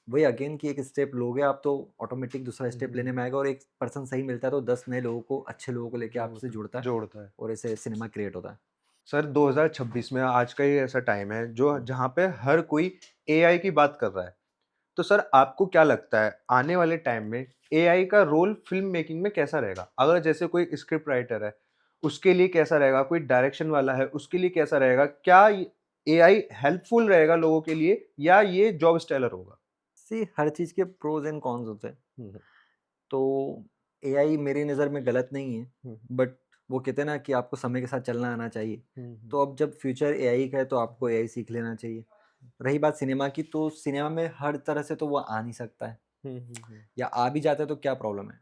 वही अगेन कि एक स्टेप लोगे आप तो ऑटोमेटिक दूसरा स्टेप लेने में आएगा, और एक पर्सन सही मिलता है तो 10 नए लोगों को, अच्छे लोगों को लेके आपसे जुड़ता है, जोड़ता है। और ऐसे सिनेमा क्रिएट होता है। सर 2026 में आज का ही ऐसा टाइम है जो जहाँ पे हर कोई एआई की बात कर रहा है। तो सर आपको क्या लगता है आने वाले टाइम में एआई का रोल फ़िल्म मेकिंग में कैसा रहेगा? अगर जैसे कोई स्क्रिप्ट राइटर है, उसके लिए कैसा रहेगा? कोई डायरेक्शन वाला है, उसके लिए कैसा रहेगा? क्या य एआई हेल्पफुल रहेगा लोगों के लिए या ये जॉब स्टेलर होगा? सी हर चीज़ के प्रोज एंड कॉन्स होते हैं। हुँ, हुँ। तो एआई मेरी नज़र में गलत नहीं है, हुँ, बट वो कहते हैं ना कि आपको समय के साथ चलना आना चाहिए। हुँ, तो अब जब फ्यूचर एआई का है तो आपको एआई सीख लेना चाहिए। रही बात सिनेमा की, तो सिनेमा में हर तरह से तो वो आ नहीं सकता है, हुँ, हुँ, या आ भी जाता है तो क्या प्रॉब्लम है।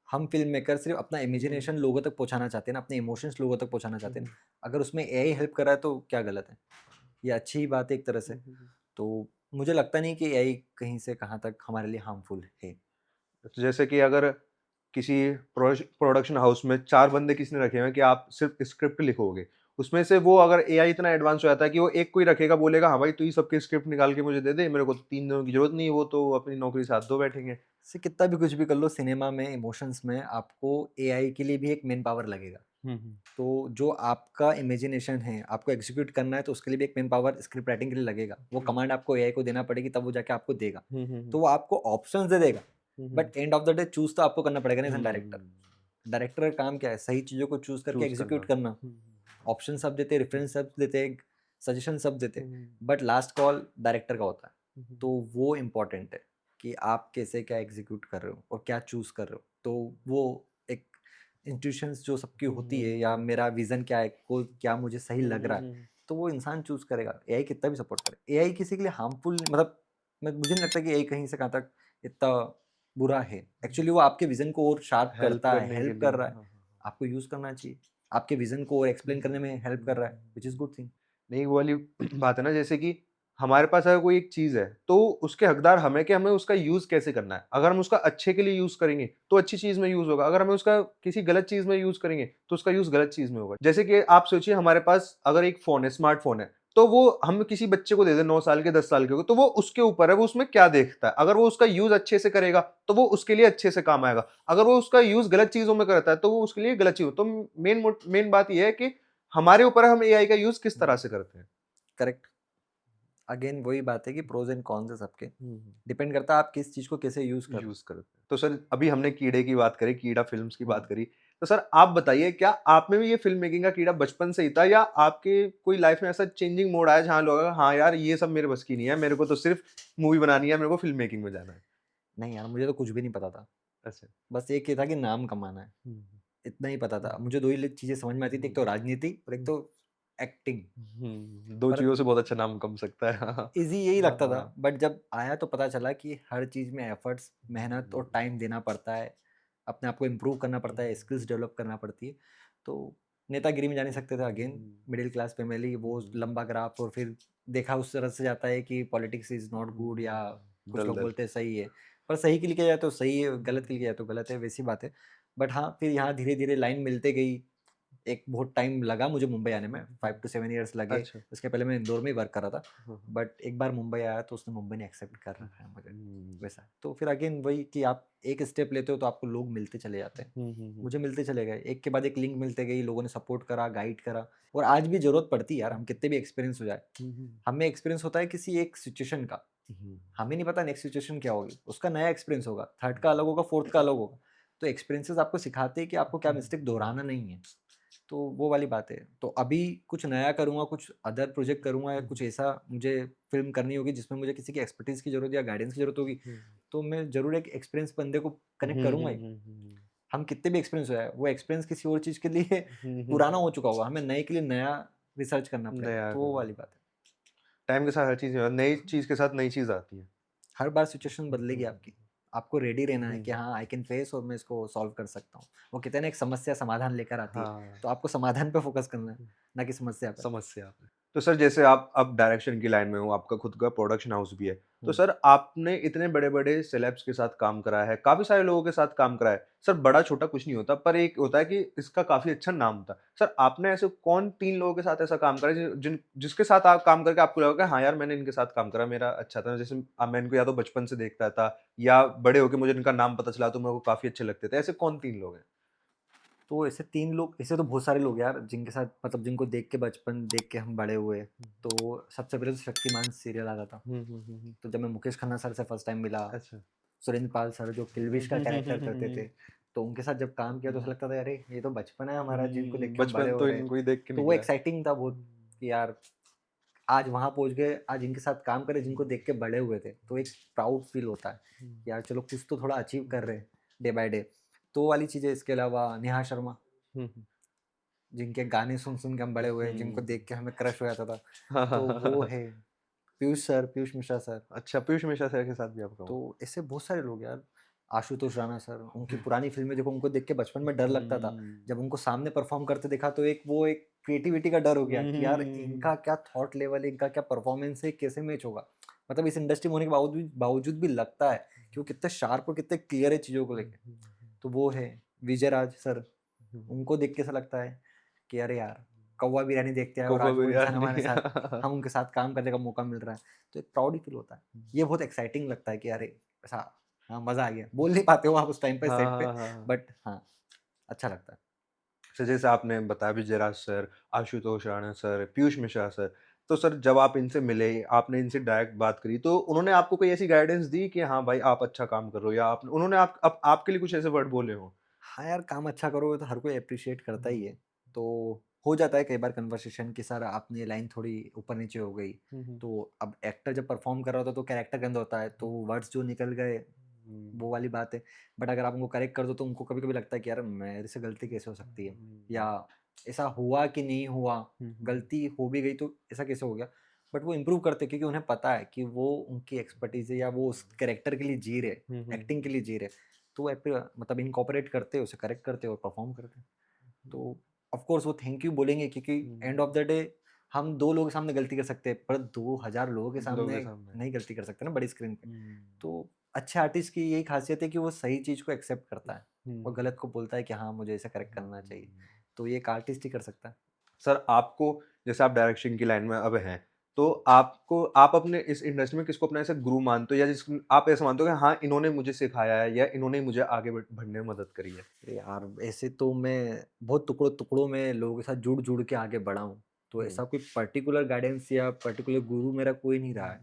हम फिल्म मेकर सिर्फ अपना इमेजिनेशन लोगों तक पहुंचाना चाहते हैं ना, अपने इमोशंस लोगों तक पहुंचाना चाहते हैं ना। अगर उसमें एआई हेल्प कर रहा है तो क्या गलत है, ये अच्छी ही बात है एक तरह से। तो मुझे लगता नहीं कि एआई कहीं से कहाँ तक हमारे लिए हार्मफुल है। तो जैसे कि अगर किसी प्रोडक्शन हाउस में 4 बंदे किसी ने रखे हुए हैं कि आप सिर्फ़ स्क्रिप्ट लिखोगे। उसमें से वो अगर एआई इतना एडवांस हो जाता है कि वो एक को ही रखेगा, बोलेगा हाँ भाई तू ही सबकी स्क्रिप्ट निकाल के मुझे दे दे, मेरे को 3 जनों की ज़रूरत नहीं है, वो तो अपनी नौकरी से हाथ धो बैठेंगे। से कितना भी कुछ भी कर लो, सिनेमा में इमोशंस में आपको एआई के लिए भी एक मेन पावर लगेगा। हुँ, हुँ। तो जो आपका इमेजिनेशन है, आपको एग्जीक्यूट करना है, तो उसके लिए भी एक मेन पावर स्क्रिप्ट राइटिंग के लिए लगेगा। वो कमांड आपको एआई को देना पड़ेगी, तब वो जाके आपको देगा। हुँ, हुँ, हुँ। तो वो आपको ऑप्शंस दे देगा, हुँ, हुँ। But end of the day choose तो आपको करना पड़ेगा ना एज़ एन डायरेक्टर। हुँ। डायरेक्टर का काम क्या है? सही चीज़ों को चूज़ करके चूज़ करना। एग्जीक्यूट करना। हुँ, ऑप्शन सब देते हैं, रेफरेंस सब देते हैं, सजेशन सब देते हैं, हुँ, बट लास्ट कॉल डायरेक्टर का होता है। हुँ, तो वो इम्पोर्टेंट है कि आप कैसे क्या एग्जीक्यूट कर रहे हो और क्या चूज़ कर रहे हो। तो वो एक इंट्यूशंस जो सबकी होती है, या मेरा विज़न क्या है, को क्या मुझे सही लग रहा है, तो वो इंसान चूज़ करेगा। एआई कितना भी सपोर्ट करे। एआई किसी के लिए हार्मफुल, मतलब मैं मुझे नहीं लगता कि एआई कहीं से कहाँ तक इतना बुरा है। एक्चुअली वो आपके विज़न को और शार्प हेल्प करता है, करने के हेल्प लिए। कर रहा है। हाँ, हाँ, हाँ। आपको यूज़ करना चाहिए। आपके विज़न को और एक्सप्लेन करने में हेल्प कर रहा है, व्हिच इज़ गुड थिंग। नहीं, वो वाली बात है ना जैसे कि हमारे पास अगर कोई एक चीज़ है, तो उसके हकदार हमें कि हमें उसका यूज़ कैसे करना है। अगर हम उसका अच्छे के लिए यूज़ करेंगे, तो अच्छी चीज़ में यूज़ होगा। अगर हमें उसका किसी गलत चीज़ में यूज़ करेंगे, तो उसका यूज़ गलत चीज़ में होगा। जैसे कि आप सोचिए हमारे पास अगर एक फ़ोन है, स्मार्टफ़ोन है, तो वो हम किसी बच्चे को दे दें 9 साल के, 10 साल के को, तो वो उसके ऊपर है, वो उसमें क्या देखता है। अगर वो उसका यूज़ अच्छे से करेगा, तो वो उसके लिए अच्छे से काम आएगा। अगर वो उसका यूज़ गलत चीज़ों में करता है, तो वो उसके लिए गलत चीज़ तो मेन बात ये है कि हमारे ऊपर है हम एआई का यूज़ किस तरह से करते हैं। करेक्ट। अगेन वही बात है कि प्रोज़ एंड कॉन्स है सबके। हुँ। डिपेंड करता है आप किस चीज़ को कैसे यूज़ कर रहे हो। यूज़ करते हैं। तो सर अभी हमने कीड़े की बात करी, कीड़ा फ़िल्म्स की बात हुँ। करी। तो सर आप बताइए क्या आप में भी ये फ़िल्म मेकिंग का कीड़ा बचपन से ही था या आपके कोई लाइफ़ में ऐसा चेंजिंग मोड़ आया जहाँ लगा हाँ यार ये सब मेरे बस की नहीं है, मेरे को तो सिर्फ़ मूवी बनानी है, मेरे को फ़िल्म मेकिंग में जाना है? नहीं यार, मुझे तो कुछ भी नहीं पता था। अच्छा। बस एक ये था कि नाम कमाना है, हुँ, इतना ही पता था। हुँ, मुझे 2 ही ल चीज़ें समझ में आती थी, एक तो राजनीति और एक हुँ, तो एक्टिंग। 2 पर चीज़ों से बहुत अच्छा नाम कम सकता है। हाँ, ईज़ी यही हाँ, लगता था, हाँ। बट जब आया तो पता चला कि हर चीज़ में एफर्ट्स, मेहनत और हुँ, टाइम देना पड़ता है। अपने आप को इम्प्रूव करना पड़ता है, स्किल्स डेवलप करना पड़ती है। तो नेतागिरी में जा नहीं सकते थे अगेन, मिडिल क्लास फैमिली, वो लंबा ग्राफ, और फिर देखा उस तरह से जाता है कि पॉलिटिक्स इज़ नॉट गुड, या कुछ लोग दलदल। बोलते हैं सही है। पर सही के लिए किया जाए तो सही है, गलत के लिए किया जाए तो गलत है, वैसी बात है। बट हाँ, फिर यहाँ धीरे-धीरे लाइन मिलते गई। एक बहुत टाइम लगा मुझे मुंबई आने में, 5 टू 7 इयर्स लगे। अच्छा। उसके पहले मैं इंदौर में ही वर्क कर रहा था। हाँ, हाँ। बट एक बार मुंबई आया तो उसने मुंबई ने एक्सेप्ट कर रखा है मुझे, हुँ, वैसा। तो फिर अगेन वही कि आप एक स्टेप लेते हो तो आपको लोग मिलते चले जाते हैं। हुँ, हुँ, हुँ। मुझे मिलते चले गए, एक के बाद एक लिंक मिलते गई, लोगों ने सपोर्ट करा, गाइड करा। और आज भी ज़रूरत पड़ती है यार, हम कितने भी एक्सपीरियंस हो जाए। हुँ, हुँ। हमें एक्सपीरियंस होता है किसी एक सिचुएशन का, हुँ। हमें नहीं पता नेक्स्ट सिचुएशन क्या होगी, उसका नया एक्सपीरियंस होगा, थर्ड का अलग होगा, फोर्थ का अलग होगा। तो एक्सपीरियंसेस आपको सिखाते हैं कि आपको क्या मिस्टेक दोहराना नहीं है। तो वो वाली बात है। तो अभी कुछ नया करूँगा, कुछ अदर प्रोजेक्ट करूँगा, या कुछ ऐसा मुझे फ़िल्म करनी होगी जिसमें मुझे किसी की एक्सपर्टीज़ की ज़रूरत या गाइडेंस की ज़रूरत होगी, हुँ। तो मैं ज़रूर एक एक्सपीरियंस बंदे को कनेक्ट हुँ, करूँगा हुँ, ही। हुँ, हुँ। हम कितने भी एक्सपीरियंस हो जाए, वो एक्सपीरियंस किसी और चीज़ के लिए हुँ, हुँ। पुराना हो चुका होगा, हमें नए के लिए नया रिसर्च करना पड़ेगा, नया तो वो वाली करना। बात है। टाइम के साथ हर चीज़ नई चीज़ के साथ नई चीज़ आती है। हर बार सिचुएशन बदलेगी आपकी। आपको रेडी रहना है हुँ। कि हाँ, आई कैन फेस, और मैं इसको सॉल्व कर सकता हूँ। वो कहते हैं ना, एक समस्या समाधान लेकर आती है, हाँ, तो आपको समाधान पे फ़ोकस करना है, ना कि समस्या पे। समस्या पे। तो सर जैसे आप अब डायरेक्शन की लाइन में हो, आपका खुद का प्रोडक्शन हाउस भी है। तो सर आपने इतने बड़े-बड़े सेलेब्स के साथ काम करा है, काफ़ी सारे लोगों के साथ काम करा है। सर बड़ा-छोटा कुछ नहीं होता, पर एक होता है कि इसका काफ़ी अच्छा नाम था। सर आपने ऐसे कौन 3 लोगों के साथ ऐसा काम करा है जिसके साथ आप काम करके आपको लगा कि हाँ यार, मैंने इनके साथ काम करा, मेरा अच्छा था। जैसे मैं इनको या तो बचपन से देखता था या बड़े होके मुझे इनका नाम पता चला तो मेरे को काफ़ी अच्छे लगते थे। ऐसे कौन 3 लोग हैं? तो ऐसे 3 लोग, ऐसे तो बहुत सारे लोग यार जिनके साथ मतलब जिनको देख के बचपन देख के हम बड़े हुए। तो सबसे पहले तो शक्तिमान सीरियल आता था। हुँ। तो जब मैं मुकेश खन्ना सर से फर्स्ट टाइम मिला, अच्छा। सुरेंद्र पाल सर जो किल्विश का कैरेक्टर करते थे, तो उनके साथ जब काम किया तो ऐसा लगता था अरे ये तो बचपन है हमारा जिनको देख के हम बड़े बचपन हो तो रहे हैं। इनको ही देख के तो वो निकला है। एक्साइटिंग था बहुत कि यार आज वहाँ पहुँच गए, आज इनके साथ काम करें जिनको देख के बड़े हुए थे। तो एक प्राउड फील होता है कि यार चलो कुछ तो थोड़ा अचीव कर रहे हैं डे बाय डे। तो वो वाली चीज़ें, इसके अलावा नेहा शर्मा हुँ, जिनके गाने सुन के हम बड़े हुए, जिनको हुँ। देख के हमें क्रश हो जाता था। हाँ, हाँ, तो हाँ, हाँ, वो हाँ। है। Piyush sir, Piyush Mishra sir. अच्छा, पीयूष मिश्रा सर के साथ भी आपका हुआ? तो ऐसे बहुत सारे लोग यार। आशुतोष राणा सर, उनकी पुरानी फ़िल्में देखो, उनको देख के बचपन में डर लगता था। जब उनको सामने परफ़ॉर्म करते देखा तो एक क्रिएटिविटी का डर हो गया कि यार इनका क्या थॉट लेवल है, इनका क्या परफ़ॉर्मेंस है, कैसे मैच होगा? मतलब इस इंडस्ट्री में होने के बावजूद भी लगता है कि वो कितने शार्प और कितने क्लियर है चीज़ों को लेके। तो वो है। विजय राज सर, उनको देख के ऐसा लगता है कि अरे यार, कौवा बिरयानी देखते हैं और कौवा आज वो इंसान बिरयानी। हमारे साथ, हम उनके साथ काम करने का मौका मिल रहा है। तो एक प्राउड ही फ़ील होता है। ये बहुत एक्साइटिंग लगता है कि अरे ऐसा, हाँ, मज़ा आ गया। बोल नहीं पाते हो आप उस टाइम पे हाँ, सेट पे, हाँ, हाँ, हाँ। बट हाँ, अच्छा लगता है। तो जैसे आपने बताया Vijayraj sir, Ashutosh Rana sir, Piyush Mishra sir, तो सर जब आप इनसे मिले, आपने इनसे डायरेक्ट बात करी, तो उन्होंने आपको कोई ऐसी गाइडेंस दी कि हाँ भाई आप अच्छा काम कर रहे हो या आप उन्होंने आपके लिए कुछ ऐसे वर्ड बोले हों? हाँ यार, काम अच्छा करोगे तो हर कोई एप्रिशिएट करता ही है। तो हो जाता है कई बार कन्वर्सेशन कि सर आपने लाइन थोड़ी ऊपर-नीचे हो गई। हुँ, हुँ। तो अब एक्टर जब परफ़ॉर्म कर रहा होता है तो कैरेक्टर के अंदर होता है, तो वर्ड्स जो निकल गए हुँ। वो वाली बात है। बट अगर आप उनको करेक्ट कर दो तो उनको कभी-कभी लगता है कि यार मेरे से गलती कैसे हो सकती है? या ऐसा हुआ कि नहीं हुआ? हुँ, हुँ। गलती हो भी गई तो ऐसा कैसे हो गया? बट वो इम्प्रूव करते हैं क्योंकि उन्हें पता है कि वो उनकी एक्सपर्टीज़ है या वो उस कैरेक्टर के लिए जी रहे, हुँ, हुँ। एक्टिंग के लिए जी रहे। तो वो मतलब इनकॉर्पोरेट करते हैं, उसे करेक्ट करते हैं और परफ़ॉर्म करते हैं। तो ऑफ कोर्स वो थैंक यू बोलेंगे क्योंकि एंड ऑफ द डे हम 2 लोगों के सामने गलती कर सकते हैं, पर 2000 लोगों के लोगों के सामने सामने। नहीं गलती कर सकते ना बड़ी स्क्रीन पे। हुँ। तो अच्छे आर्टिस्ट की यही खासियत है कि वो सही चीज़ को एक्सेप्ट करता है और हुँ। गलत को बोलता है कि हाँ, मुझे इसे करेक्ट करना चाहिए। तो ये एक आर्टिस्ट ही कर सकता है। सर आपको जैसे आप डायरेक्शन की लाइन में अब हैं, तो आप अपने इस इंडस्ट्री में किसको अपना ऐसा गुरु मानते हो या आप ऐसा मानते हो कि हाँ, इन्होंने मुझे सिखाया है या इन्होंने मुझे आगे बढ़ने में मदद करी है? अरे यार, ऐसे तो मैं बहुत टुकड़ों-टुकड़ों में लोगों के साथ जुड़-जुड़ के आगे बढ़ा हूँ। तो हुँ। ऐसा कोई पर्टिकुलर गाइडेंस या पर्टिकुलर गुरु मेरा कोई नहीं रहा है।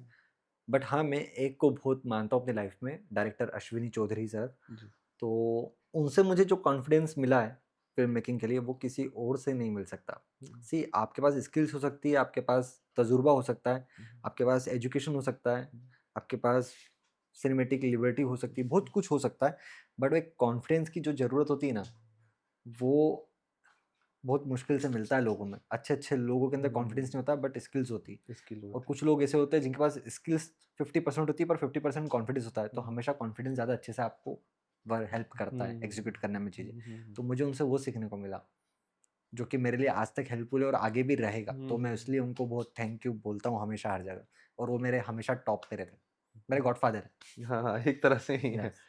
बट हाँ, मैं एक को बहुत मानता हूँ अपनी लाइफ में, डायरेक्टर अश्विनी चौधरी सर। जी। तो उनसे मुझे जो कॉन्फिडेंस मिला है फ़िल्म मेकिंग के लिए, वो किसी और से नहीं मिल सकता। सी आपके पास स्किल्स हो सकती है, आपके पास तजुर्बा हो सकता है, आपके पास एजुकेशन हो सकता है, आपके पास सिनेमैटिक लिबर्टी हो सकती है, बहुत कुछ हो सकता है। बट वो एक कॉन्फिडेंस की जो ज़रूरत होती है ना, वो बहुत मुश्किल से मिलता है लोगों में। अच्छे-अच्छे लोगों के अंदर कॉन्फिडेंस नहीं होता बट स्किल्स होती है। इसकी और ज़रूरत है। कुछ लोग ऐसे होते हैं जिनके पास स्किल्स 50% होती है पर 50% कॉन्फिडेंस होता है। तो हुँ। हमेशा कॉन्फिडेंस ज़्यादा अच्छे से आपको वर हेल्प करता है हुँ। एग्ज़ीक्यूट करने में चीज़ें। हुँ, हुँ, हुँ। तो मुझे उनसे वो सीखने को मिला, जो कि मेरे लिए आज तक हेल्पफुल है और आगे भी रहेगा। तो मैं इसलिए उनको बहुत थैंक यू बोलता हूँ हमेशा हर जगह, और वो मेरे हमेशा टॉप पे रहते हैं। मेरे गॉडफ़ादर हैं। हाँ, हाँ, एक तरह से ही है। यस।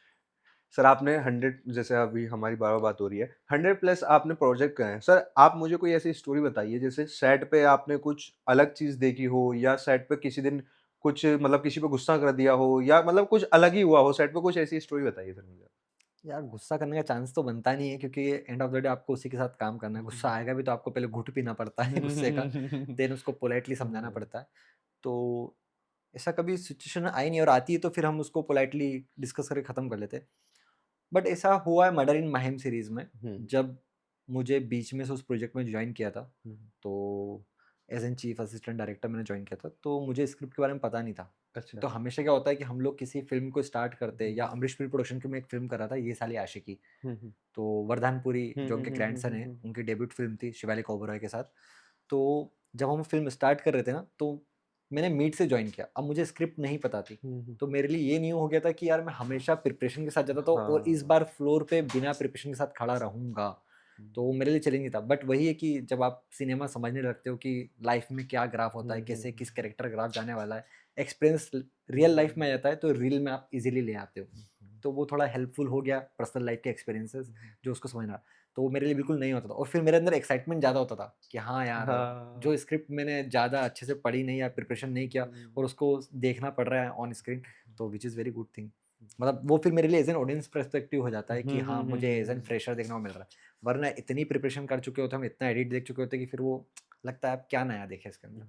सर आपने 100 जैसे अभी हमारी बार-बार बात हो रही है, 100 प्लस आपने प्रोजेक्ट करे हैं। सर आप मुझे कोई ऐसी स्टोरी बताइए जैसे सेट पे आपने कुछ अलग चीज़ देखी हो या सेट पे किसी दिन कुछ मतलब किसी पे गुस्सा कर दिया हो या मतलब कुछ अलग ही हुआ हो सेट पे, कुछ ऐसी स्टोरी बताइए सर मुझे? यार, गुस्सा करने का चांस तो बनता नहीं है क्योंकि एंड ऑफ द डे आपको उसी के साथ काम करना है। गुस्सा आएगा भी तो आपको पहले घूँट पीना पड़ता है गुस्से का, देन उसको पोलाइटली समझाना पड़ता है। तो ऐसा कभी सिचुएशन आई नहीं, और आती है तो फिर हम उसको पोलाइटली डिस्कस करके ख़त्म कर लेते हैं। बट ऐसा हुआ है मर्डर इन माहिम सीरीज़ में, हुँ, जब मुझे बीच में से उस प्रोजेक्ट में जॉइन किया था, हुँ। तो as an chief assistant director मैंने जॉइन किया था, तो मुझे स्क्रिप्ट के बारे में पता नहीं था। अच्छा। तो हमेशा क्या होता है कि हम लोग किसी फ़िल्म को स्टार्ट करते हैं, या अमरीश पुरी प्रोडक्शन की मैं एक फ़िल्म कर रहा था, ये साली आशिकी। हुँ, हुँ। तो वरदान पुरी हुँ, जो हुँ, उनके हुँ, हुँ, ग्रैंडसन हुँ, हैं, हुँ। उनकी डेब्यूट फ़िल्म थी शिवालिक ओबेरॉय के साथ। तो जब हम फ़िल्म स्टार्ट कर रहे थे ना, तो मैंने मीट से जॉइन किया। अब मुझे स्क्रिप्ट नहीं पता थी। हुँ, हुँ। तो मेरे लिए ये न्यू हो गया था कि यार मैं हमेशा प्रिपरेशन के साथ जाता था और इस हाँ। बार फ्लोर पे बिना प्रिपरेशन के साथ खड़ा रहूँगा। तो वो मेरे लिए चैलेंजिंग था। बट वही है कि जब आप सिनेमा समझने लगते हो कि लाइफ में क्या ग्राफ होता है, कैसे किस कैरेक्टर ग्राफ जाने वाला है, एक्सपीरियंस रियल लाइफ में आ जाता है, तो रील में आप इजीली ले आते हो। तो वो थोड़ा हेल्पफुल हो गया, पर्सनल लाइफ के एक्सपीरियंसेस जो उसको समझना। तो वो मेरे लिए बिल्कुल नहीं होता था, और फिर मेरे अंदर एक्साइटमेंट ज़्यादा होता था कि हाँ यार, हाँ। जो स्क्रिप्ट मैंने ज़्यादा अच्छे से पढ़ी नहीं या प्रिपरेशन नहीं किया और उसको देखना पड़ रहा है ऑन स्क्रीन, तो which is very good thing. मतलब वो फिर मेरे लिए एज एन ऑडियंस पर्सपेक्टिव हो जाता है कि हाँ, मुझे एज एन फ्रेशर देखने को मिल रहा है। वरना इतनी प्रिपरेशन कर चुके होते, हम इतना एडिट देख चुके होते कि फिर वो लगता है अब क्या नया देखे इसके अंदर।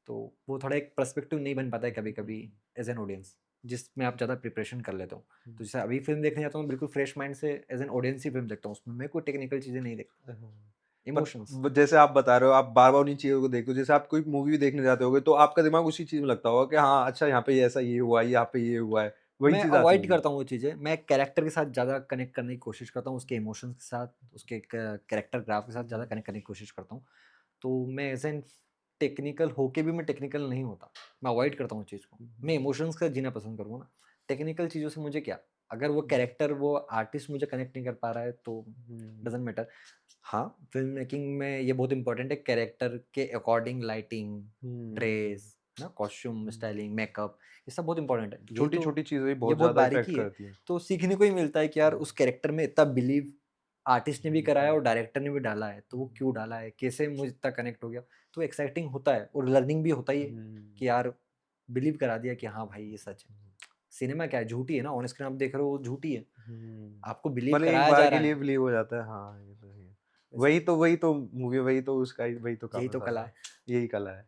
तो वो थोड़ा एक पर्सपेक्टिव नहीं बन पाता है कभी कभी एज एन ऑडियंस, जिसमें आप ज़्यादा प्रिपरेशन कर लेते हो। तो जैसे अभी फिल्म देखने जाता हूँ, बिल्कुल फ्रेश माइंड से एज एन ऑडियंस ही फिल्म देखता हूँ, उसमें मैं कोई टेक्निकल चीज़ें नहीं देखता। पर इमोशंस। जैसे आप बता रहे हो, आप बार-बार उन्हीं चीज़ों को देखते हो, जैसे आप कोई मूवी भी देखने जाते होगे, तो आपका दिमाग उसी चीज़ में लगता होगा कि हाँ, अच्छा यहाँ पे ये ऐसा ये हुआ है, यहाँ पे ये हुआ है, वही मैं चीज़ आती अवॉइड होगी। करता हूँ वो चीज़ें, मैं कैरेक्टर के साथ ज़्यादा कनेक्ट करने की कोशिश करता हूँ, उसके इमोशंस के साथ, उसके कैरेक्टर ग्राफ के साथ ज़्यादा कनेक्ट करने की कोशिश करता हूँ। तो मैं एज़ एन टेक्निकल होके भी मैं टेक्निकल नहीं होता, मैं अवॉइड करता हूँ उस चीज़ को। मैं इमोशंस का जीना पसंद करूँगा ना, टेक्निकल चीज़ों से मुझे क्या? अगर वो कैरेक्टर, वो आर्टिस्ट मुझे कनेक्ट नहीं कर पा रहा है तो डज़न्ट मैटर। हाँ, फ़िल्म मेकिंग में ये बहुत इम्पोर्टेंट है, कैरेक्टर के अकॉर्डिंग लाइटिंग, ड्रेस, ना कॉस्ट्यूम, स्टाइलिंग, मेकअप, ये सब बहुत इम्पोर्टेंट है। छोटी-छोटी चीज़ें भी ये बहुत बहुत ज़्यादा इफ़ेक्ट बारीकी है, करती हैं। तो सीखने को ही मिलता है कि यार उस कैरेक्टर में इतना बिलीव आर्टिस्ट ने भी करा है और डायरेक्टर ने भी डाला है, तो वो क्यों डाला है, कैसे मुझे इतना कनेक्ट हो गया, तो एक्साइटिंग होता है और लर्निंग भी होता ही है कि यार बिलीव करा दिया कि हाँ भाई ये सच है। सिनेमा क्या है, झूठी है ना, ऑन स्क्रीन आप देख रहे हो वो झूठी है, आपको बिलीव मतलब एक कराया बार जा के रहा लिए है, बिलीव हो जाता है, हाँ, ये तो है। वैसे वही तो मूवी, वही तो उसका ही वही तो यही काम है तो कला सारा, है। यही कला है।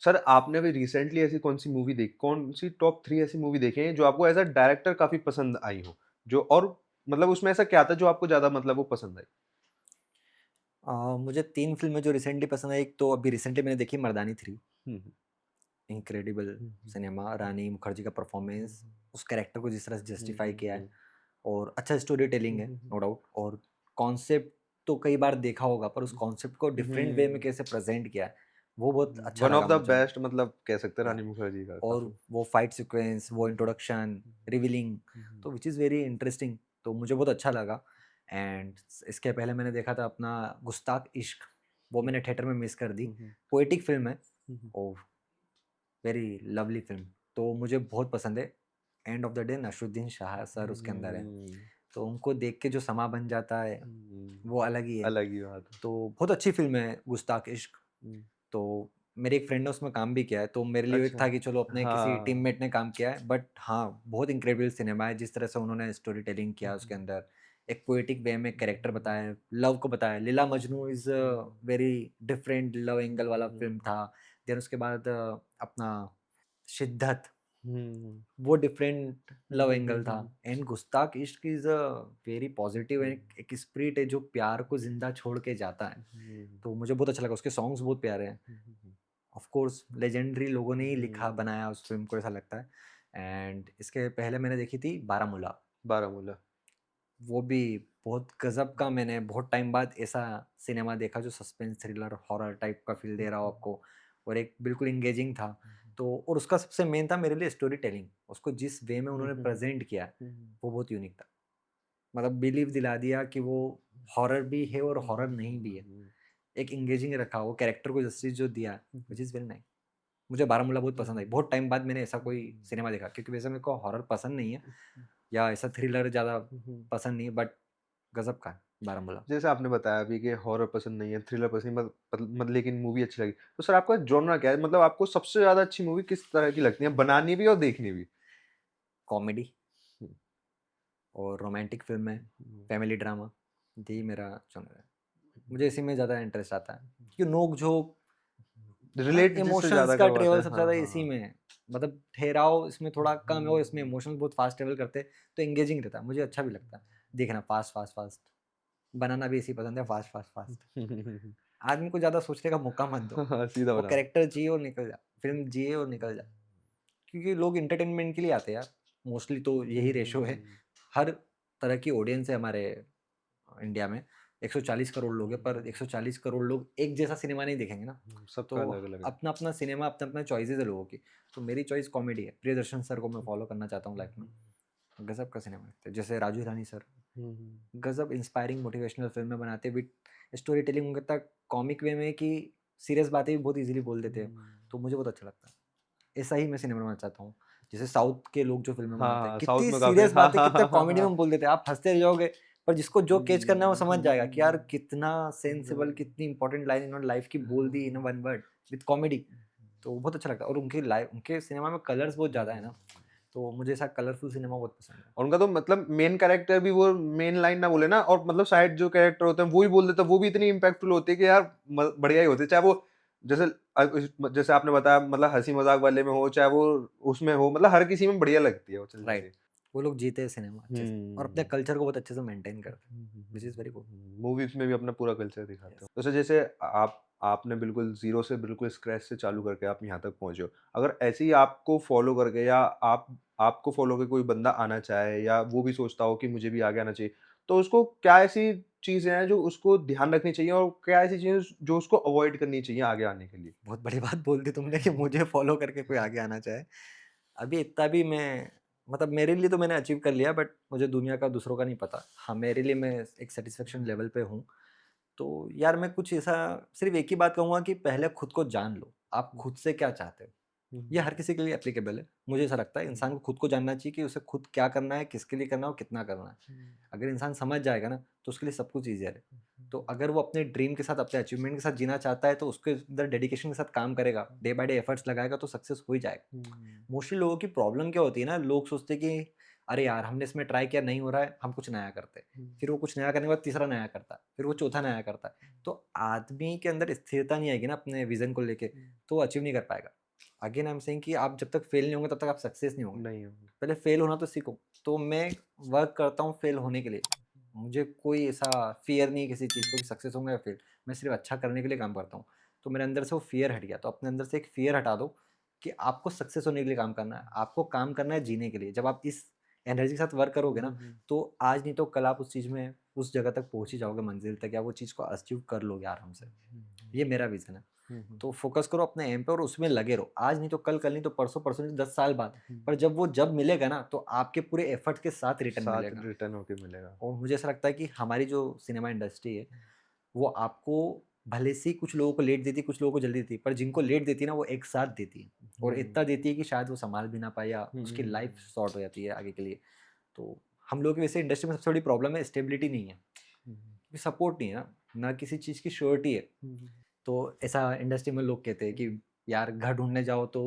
सर, आपने अभी रिसेंटली ऐसी कौन-सी मूवी देखी, कौन-सी टॉप 3 ऐसी मूवी देखी हैं जो आपको एज़ अ डायरेक्टर काफ़ी पसंद आई हो? जो और मतलब उसमें ऐसा क्या था जो आपको ज़्यादा मतलब वो पसंद आई? मुझे 3 फ़िल्में जो रिसेंटली पसंद आई, एक तो अभी रिसेंटली मैंने देखी मर्दानी 3, हुँ, हुँ। इनक्रेडिबल हुँ, हुँ। सिनेमा, रानी मुखर्जी का हुँ, परफॉर्मेंस, हुँ। उस कैरेक्टर को जिस तरह से हुँ, जस्टिफाई हुँ, किया है, हुँ। और अच्छा स्टोरी टेलिंग हुँ, है, हुँ, हुँ। नो डाउट, और कॉन्सेप्ट तो कई बार देखा होगा, पर उस कॉन्सेप्ट को डिफरेंट वे में हुँ। कैसे प्रेजेंट किया है, वो बहुत अच्छा वन ऑफ लगा द मुझे। बेस्ट मतलब कह सकते हैं या रानी मुखर्जी का और काफ़ी। वो फाइट सीक्वेंस, वो इंट्रोडक्शन, रिवीलिंग, तो विच इज़ वेरी इंटरेस्टिंग, तो मुझे बहुत अच्छा लगा। एंड इसके पहले मैंने देखा था अपना गुस्ताख इश्क, वो मैंने थिएटर में मिस कर दी। हुँ, हुँ। पोएटिक फिल्म है, हुँ, हुँ। और वेरी लवली फिल्म, तो मुझे बहुत पसंद है। End of the day Naseeruddin Shah sir उसके अंदर है, हुँ, तो उनको देख के जो समा बन जाता है, हुँ। वो अलग ही है। अलग ही बात है। तो बहुत अच्छी फ़िल्म है गुस्ताख इश्क। हुँ। तो मेरे एक फ्रेंड ने उसमें काम भी किया है, तो मेरे लिए एक अच्छा। था कि चलो अपने किसी हाँ। टीममेट ने काम किया है, बट हाँ, बहुत इनक्रेडिबल सिनेमा है, जिस तरह से उन्होंने स्टोरी टेलिंग हुँ, किया उसके हुँ। अंदर, एक पोएटिक वे में हुँ, कैरेक्टर हुँ। बताया, लव को बताया। Laila Majnu is hmm, a very different love angle वाला हुँ। फ़िल्म था। देन उसके बाद अपना शिद्दत, हुँ, वो डिफरेंट हुँ, लव हुँ, हुँ, एंगल था। हुँ। एंड गुस्ताख इश्क इज़ अ वेरी पॉजिटिव, हुँ, एक एक स्पिरिट है जो प्यार को ज़िंदा छोड़ के जाता है। हुँ, तो मुझे बहुत अच्छा लगा, उसके सॉन्ग्स बहुत प्यारे हैं। हुँ, हुँ, हुँ। ऑफ कोर्स लेजेंडरी लोगों ने ही लिखा हुँ, बनाया उस फ़िल्म को, ऐसा लगता है। एंड इसके पहले मैंने देखी थी बारामूला, बारामूला। वो भी बहुत गज़ब का, मैंने बहुत टाइम बाद ऐसा सिनेमा देखा जो सस्पेंस, थ्रिलर, हॉरर टाइप का फ़ील दे रहा हो आपको, और एक बिल्कुल एंगेजिंग था। तो और उसका सबसे मेन था मेरे लिए स्टोरी टेलिंग, उसको जिस वे में हुँ, उन्होंने हुँ, हुँ, प्रेज़ेंट किया है, हुँ, वो बहुत यूनिक था। मतलब बिलीव दिला दिया कि वो हॉरर भी है और हॉरर नहीं भी है। हुँ, एक एंगेजिंग रखा, वो कैरेक्टर को जस्टिस जो दिया, हुँ, व्हिच इज़ वेरी नाइस। मुझे बारामूला बहुत हुँ, पसंद आई। बहुत टाइम बाद मैंने ऐसा कोई सिनेमा देखा, क्योंकि वैसे मेरे को हॉरर पसंद नहीं है, या ऐसा थ्रिलर ज़्यादा हुँ। पसंद नहीं है, बट गज़ब का है बारामूला। जैसे आपने बताया अभी कि हॉरर पसंद नहीं है, थ्रिलर पसंद लेकिन मूवी अच्छी लगी। तो सर आपका जॉनरा क्या है? मतलब आपको सबसे ज़्यादा अच्छी मूवी किस तरह की लगती है? बनानी भी और देखनी भी? कॉमेडी हुँ, और रोमांटिक फ़िल्में, हुँ, फैमिली ड्रामा, यही मेरा जॉनर है। मुझे इसी में ज़्यादा इंटरेस्ट आता है, क्योंकि नोक-झोंक, है ना, रिलेट जिससे इमोशंस ज़्यादा का करवाता ट्रैवल है। सबसे हाँ, ज़्यादा हाँ, इसी हाँ। में है। मतलब ठहराव इसमें थोड़ा कम है और इसमें इमोशंस बहुत फ़ास्ट ट्रैवल करते हैं, तो एंगेजिंग रहता है। मुझे अच्छा भी लगता है देखना, फ़ास्ट, फ़ास्ट, फ़ास्ट। बनाना भी इसी पसंद है, फ़ास्ट, फ़ास्ट, फ़ास्ट। आदमी को ज़्यादा सोचने का मौका मत दो। हाँ, सीधा वो बना दो। कैरेक्टर जिए और निकल जा, फ़िल्म जिए और निकल जा। क्योंकि लोग एंटरटेनमेंट के लिए आते हैं यार, मोस्टली तो यही रेशो है। हर तरह की ऑडियंस है हमारे इंडिया में। 140 करोड़ लोग हैं, पर 140 करोड़ लोग एक जैसा सिनेमा नहीं देखेंगे ना। सबका तो अलग-अलग है। अपना-अपना सिनेमा, अपना-अपना चॉइसेस है लोगों की। तो मेरी चॉइस कॉमेडी है। प्रियदर्शन सर को मैं फॉलो करना चाहता हूँ लाइफ में। गज़ब का सिनेमा है। जैसे राजू हिरानी सर, गजब इंस्पायरिंग मोटिवेशनल फिल्में बनाते विद स्टोरी टेलिंग उनका तक कॉमिक वे में कि सीरियस बातें भी बहुत इजीली बोल देते हैं, तो मुझे बहुत अच्छा लगता है। ऐसा ही मैं सिनेमा बनाना चाहता हूँ, जैसे साउथ के लोग जो फिल्में बनाते हैं हाँ, साउथ कितनी में काफ़ी सीरियस हाँ, बातें हाँ, कितने हाँ, हाँ, कॉमेडी हाँ। में बोल देते हैं, आप हंसते रह जाओगे, पर जिसको जो कैच करना है वो समझ जाएगा कि यार कितना सेंसिबल, कितनी इंपॉर्टेंट लाइन इन्होंने लाइफ की बोल दी in one word with comedy. तो बहुत अच्छा लगता है, और उनकी लाइफ उनके सिनेमा में कलर्स बहुत ज़्यादा है ना, तो मुझे ऐसा कलरफुल सिनेमा बहुत पसंद है। और उनका तो मतलब मेन कैरेक्टर भी वो मेन लाइन ना बोले ना, और मतलब साइड जो कैरेक्टर होते हैं वो ही बोल देता है, वो भी इतनी इम्पैक्टफुल होती है कि यार बढ़िया ही होती है, चाहे वो जैसे जैसे आपने बताया मतलब हंसी मजाक वाले में हो, चाहे वो उसमें हो, मतलब हर किसी में बढ़िया लगती है वो चल जाती राइट, है। वो लोग जीते हैं सिनेमा अच्छे से और अपने हम्म कल्चर को बहुत अच्छे से मेंटेन करते हैं, which is very good. Movies में भी अपना पूरा कल्चर दिखाते यस। हो। तो जैसे आपने बिल्कुल जीरो से बिल्कुल स्क्रैच से चालू करके आप यहाँ तक पहुंचे हो, अगर ऐसे ही आपको फॉलो करके या आपको फॉलो करके कोई बंदा आना चाहे या वो भी सोचता हो कि मुझे भी आगे आना चाहिए, तो उसको क्या ऐसी चीजें हैं जो उसको ध्यान रखनी चाहिए और क्या ऐसी चीजें जो उसको अवॉइड करनी चाहिए आगे आने के लिए? बहुत बड़ी बात बोल दी तुमने कि मुझे फॉलो करके कोई आगे आना चाहे। अभी इतना भी मैं, मतलब मेरे लिए तो मैंने अचीव कर लिया, बट मुझे दुनिया का दूसरों का नहीं पता। हाँ, मेरे लिए मैं एक सैटिस्फैक्शन लेवल पे हूँ। तो यार मैं कुछ ऐसा सिर्फ़ एक ही बात कहूँगा कि पहले खुद को जान लो। आप खुद से क्या चाहते हो? ये हर किसी के लिए एप्लीकेबल है। मुझे ऐसा लगता है इंसान को खुद को जानना चाहिए कि उसे खुद क्या करना है, किसके लिए करना है और कितना करना है। अगर इंसान समझ जाएगा ना, तो उसके लिए सब कुछ ईज़ियर है। तो अगर वो अपने ड्रीम के साथ, अपने अचीवमेंट के साथ जीना चाहता है, तो उसके अंदर डेडिकेशन के साथ काम करेगा, डे बाय डे एफर्ट्स लगाएगा, तो सक्सेस हो ही जाएगा। मोस्टली लोगों की प्रॉब्लम क्या होती है ना, लोग सोचते हैं कि अरे यार हमने इसमें ट्राई किया, नहीं हो रहा है, हम कुछ नया करते हैं। फिर वो कुछ नया करने के बाद तीसरा नया करता है, फिर वो चौथा नया करता है। तो आदमी के अंदर स्थिरता नहीं आएगी ना अपने विज़न को लेके, तो वो अचीव नहीं कर पाएगा। अगेन आई एम सेइंग कि आप जब तक फेल नहीं होंगे तब तक आप सक्सेस नहीं होंगे। नहीं होगी। पहले फेल होना तो सीखो। तो मैं वर्क करता हूँ फेल होने के लिए। मुझे कोई ऐसा फ़ियर नहीं है किसी चीज़ को कि सक्सेस होऊँगा या फेल। मैं सिर्फ़ अच्छा करने के लिए काम करता हूँ। तो मेरे अंदर से वो फ़ियर हट गया। तो अपने अंदर से एक फ़ियर हटा दो कि आपको सक्सेस होने के लिए काम करना है। आपको काम करना है जीने के लिए। जब आप इस एनर्जी के साथ वर्क करोगे ना, तो आज नहीं तो कल आप उस चीज़ में उस जगह तक पहुँच ही जाओगे, मंज़िल तक, या वो चीज़ को अचीव कर लोगे आराम से। ये मेरा विज़न है। तो फ़ोकस करो अपने एम पे और उसमें लगे रहो। आज नहीं तो कल, कल नहीं तो परसों, परसों नहीं तो 10 साल बाद। पर जब मिलेगा ना, तो आपके पूरे एफर्ट के साथ रिटर्न साथ मिलेगा। रिटर्न होके मिलेगा। और मुझे ऐसा लगता है कि हमारी जो सिनेमा इंडस्ट्री है, वो आपको भले से ही कुछ लोगों को लेट देती है, कुछ लोगों को जल्दी देती है, पर जिनको लेट देती है ना, वो एक साथ देती है। और इतना देती है कि शायद वो सँभाल भी ना पाए या उसकी लाइफ़ शॉर्ट हो जाती है आगे के लिए। तो हम लोग की वैसे इंडस्ट्री में सबसे बड़ी प्रॉब्लम है स्टेबिलिटी नहीं है, क्योंकि सपोर्ट नहीं है ना, ना किसी चीज़ की श्योरिटी है। तो ऐसा इंडस्ट्री में लोग कहते हैं कि यार घर ढूँढने जाओ तो